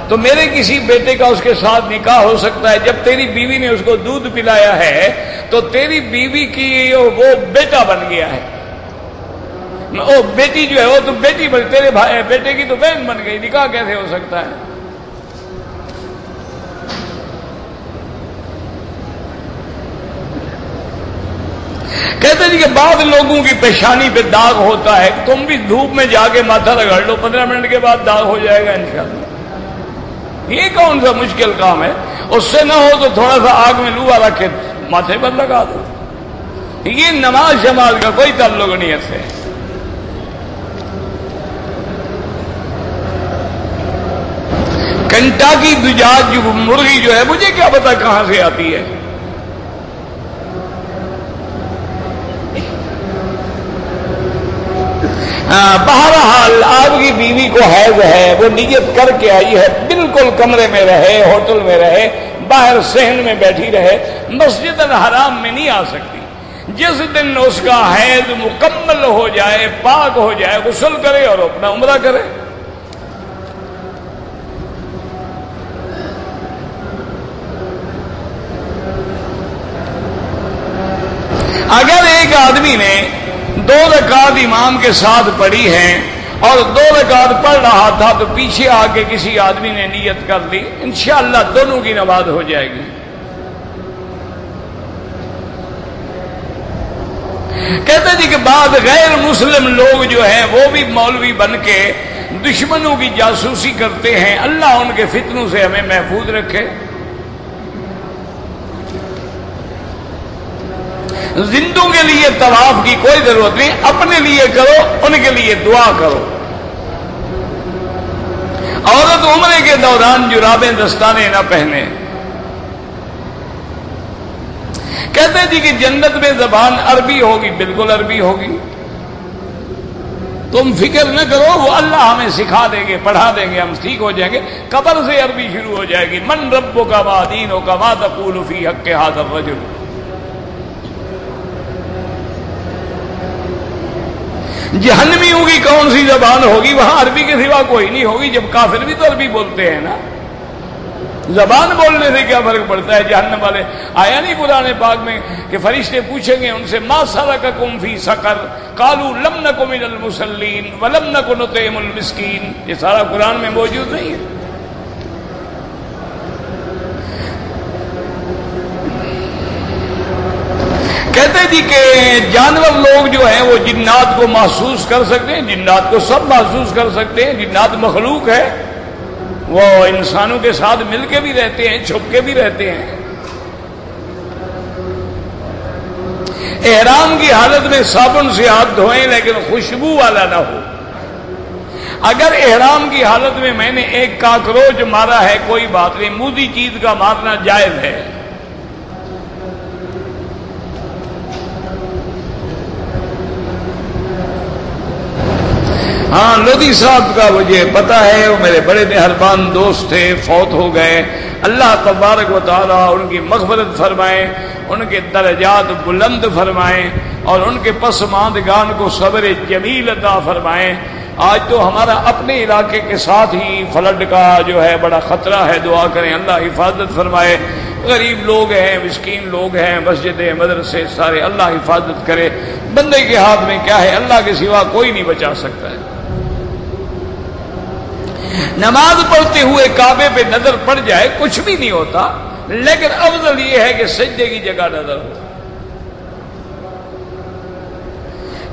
تو میرے کسی بیٹے کا اس کے ساتھ نکاح ہو سکتا ہے؟ جب تیری بیوی نے اس کو دودھ پلایا ہے تو تیری بیوی کی وہ بیٹا بن گیا ہے، وہ بیٹی جو ہے وہ تو بیٹی بن، تیرے بیٹے کی تو بہن بن گئی، نکاح کیسے ہو سکتا ہے؟ کہتے جی کہ بعض لوگوں کی پیشانی پہ داغ ہوتا ہے، تم بھی دھوپ میں جا کے ماتھا رگڑ لو، 15 منٹ کے بعد داغ ہو جائے گا انشاءاللہ۔ یہ کون سا مشکل کام ہے؟ اس سے نہ ہو تو تھوڑا سا آگ میں لوہا رکھ کے ماتھے پر لگا دو۔ یہ نماز شماز کا کوئی تعلق نہیں ہے اس سے۔ کنٹاکی دجاج جو مرغی جو ہے، مجھے کیا پتا کہاں سے آتی ہے۔ بہرحال آپ کی بیوی کو حیض ہے، وہ نیت کر کے آئی ہے، بالکل کمرے میں رہے، ہوٹل میں رہے، باہر صحن میں بیٹھی رہے، مسجد الحرام میں نہیں آ سکتی۔ جس دن اس کا حیض مکمل ہو جائے، پاک ہو جائے، غسل کرے اور اپنا عمرہ کرے۔ اگر ایک آدمی نے 2 رکعت امام کے ساتھ پڑھی ہیں اور 2 رکعت پڑھ رہا تھا تو پیچھے آ کے کسی آدمی نے نیت کر لی، انشاءاللہ دونوں کی نماز ہو جائے گی۔ کہتے جی کہ بعض غیر مسلم لوگ جو ہیں وہ بھی مولوی بن کے دشمنوں کی جاسوسی کرتے ہیں، اللہ ان کے فتنوں سے ہمیں محفوظ رکھے۔ زندوں کے لیے طواف کی کوئی ضرورت نہیں، اپنے لیے کرو، ان کے لیے دعا کرو۔ عورت عمرے کے دوران جرابیں دستانے نہ پہنے۔ کہتے ہیں جی کہ جنت میں زبان عربی ہوگی، بالکل عربی ہوگی، تم فکر نہ کرو، وہ اللہ ہمیں سکھا دیں گے، پڑھا دیں گے، ہم ٹھیک ہو جائیں گے۔ قبر سے عربی شروع ہو جائے گی، من ربک ما دینک ما تقول فی حق ھذا الرجل۔ جہنمیوں کی کون سی زبان ہوگی؟ وہاں عربی کے سوا کوئی نہیں ہوگی، جب کافر بھی تو عربی بولتے ہیں نا۔ زبان بولنے سے کیا فرق پڑتا ہے؟ جہنم والے آیا نہیں قرآن پاک میں کہ فرشتے پوچھیں گے ان سے ما سلککم فی سقر قالوا لم نک من المصلین ولم نک نطعم المسکین۔ یہ سارا قرآن میں موجود نہیں ہے۔ کہتے جی کہ جانور لوگ جو ہیں وہ جنات کو محسوس کر سکتے ہیں، جنات کو سب محسوس کر سکتے ہیں، جنات مخلوق ہے، وہ انسانوں کے ساتھ مل کے بھی رہتے ہیں، چھپ کے بھی رہتے ہیں۔ احرام کی حالت میں صابن سے ہاتھ دھوئیں لیکن خوشبو والا نہ ہو۔ اگر احرام کی حالت میں میں نے ایک کاکروچ مارا ہے کوئی بات نہیں، موذی چیز کا مارنا جائز ہے۔ ہاں لودھی صاحب کا مجھے پتا ہے، وہ میرے بڑے مہربان دوست تھے، فوت ہو گئے۔ اللہ تبارک و تعالیٰ ان کی مغفرت فرمائے، ان کے درجات بلند فرمائے اور ان کے پسماندگان کو صبر جمیل عطا فرمائے۔ آج تو ہمارا اپنے علاقے کے ساتھ ہی فلڈ کا جو ہے بڑا خطرہ ہے، دعا کریں اللہ حفاظت فرمائے۔ غریب لوگ ہیں، مسکین لوگ ہیں، مسجدیں مدرسے سارے، اللہ حفاظت کرے۔ بندے کے ہاتھ میں کیا ہے؟ اللہ کے سوا کوئی نہیں بچا سکتا ہے۔ نماز پڑھتے ہوئے کعبے پہ نظر پڑ جائے کچھ بھی نہیں ہوتا، لیکن افضل یہ ہے کہ سجدے کی جگہ نظر ہو۔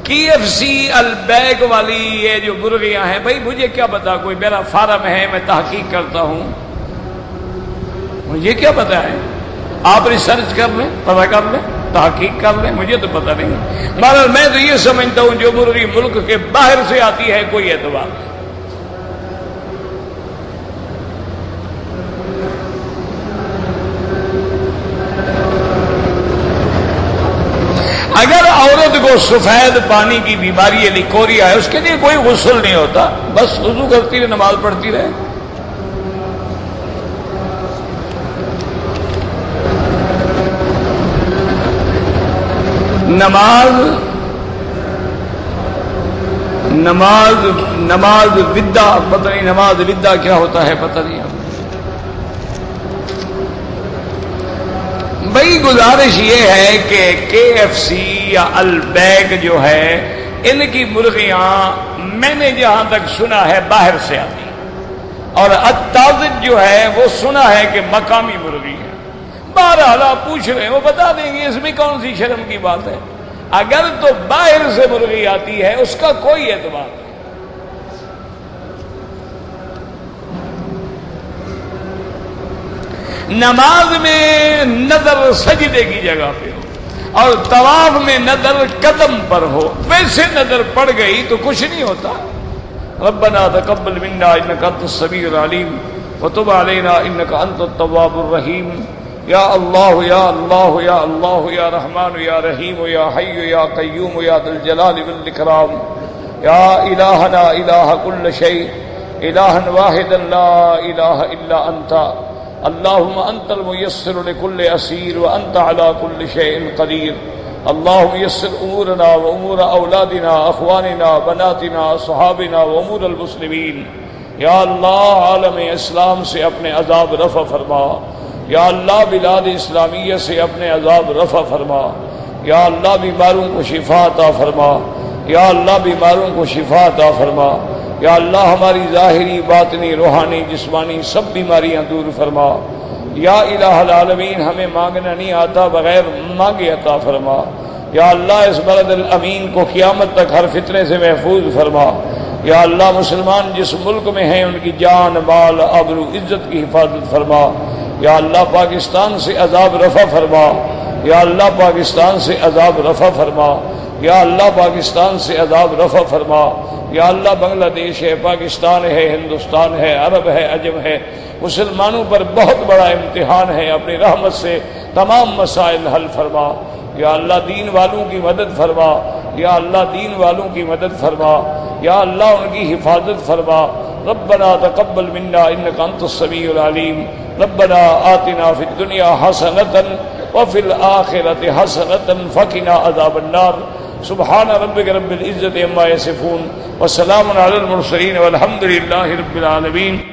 KFC البیگ والی یہ جو مرغیاں ہیں، بھائی مجھے کیا پتا، کوئی میرا فارم ہے، میں تحقیق کرتا ہوں، مجھے کیا پتا ہے؟ آپ ریسرچ کر لیں، پتہ کر لیں، تحقیق کر لیں، مجھے تو پتہ نہیں۔ مگر میں تو یہ سمجھتا ہوں جو مرغی ملک کے باہر سے آتی ہے کوئی اعتبار نہیں۔ اگر عورت کو سفید پانی کی بیماری لیکوریا ہے، اس کے لیے کوئی غسل نہیں ہوتا، بس وضو کرتی رہے، نماز پڑھتی رہے۔ نماز ودہ، پتہ نہیں نماز ودہ کیا ہوتا ہے، پتہ نہیں۔ بھائی گزارش یہ ہے کہ KFC یا البیگ جو ہے، ان کی مرغیاں میں نے جہاں تک سنا ہے باہر سے آتی، اور التازج جو ہے وہ سنا ہے کہ مقامی مرغی ہے۔ بہرحال آپ پوچھ رہے ہیں، وہ بتا دیں گے، اس میں کون سی شرم کی بات ہے؟ اگر تو باہر سے مرغی آتی ہے اس کا کوئی اعتبار نہیں۔ نماز میں نظر سجدے کی جگہ پہ ہو اور طواف میں نظر قدم پر ہو، ویسے نظر پڑ گئی تو کچھ نہیں ہوتا۔ ربنا تقبل منا انک انت السمیع العلیم وتب علینا انک انت التواب الرحیم۔ یا اللہ یا اللہ یا اللہ یا رحمان یا رحیم یا حی یا قیوم یا ذی الجلال والاکرام یا الہنا الہ کل شیء الہا واحدا لا الہ الا انت اللہم انت المیسر لکل اسیر وانت علی کل شیء قدیر اللہم یسر امورنا وامور اولادنا اخواننا بناتنا اصحابنا وامور المسلمین. یا اللہ عالم اسلام سے اپنے عذاب رفع فرما. یا اللہ بلاد اسلامیہ سے اپنے عذاب رفع فرما. یا اللہ بیماروں کو شفا عطا فرما. یا اللہ بیماروں کو شفا عطا فرما. یا اللہ ہماری ظاہری باطنی روحانی جسمانی سب بیماریاں دور فرما. یا الہ العالمین ہمیں مانگنا نہیں آتا بغیر مانگے عطا فرما. یا اللہ اس بلد الامین کو قیامت تک ہر فتنے سے محفوظ فرما. یا اللہ مسلمان جس ملک میں ہیں ان کی جان مال آبرو عزت کی حفاظت فرما. یا اللہ پاکستان سے عذاب رفع فرما. یا اللہ پاکستان سے عذاب رفع فرما. یا اللہ پاکستان سے عذاب رفع فرما. یا اللہ بنگلہ دیش ہے، پاکستان ہے، ہندوستان ہے، عرب ہے، عجم ہے، مسلمانوں پر بہت بڑا امتحان ہے، اپنی رحمت سے تمام مسائل حل فرما. یا اللہ دین والوں کی مدد فرما. یا اللہ دین والوں کی مدد فرما. یا اللہ ان کی حفاظت فرما. ربنا تقبل منا انك انت السميع العليم. ربنا آتنا في الدنيا حسنة وفي الآخرة حسنة وقنا عذاب النار. سبحان ربك رب العزة عما يصفون وسلام على المرسلين والحمد لله رب العالمين.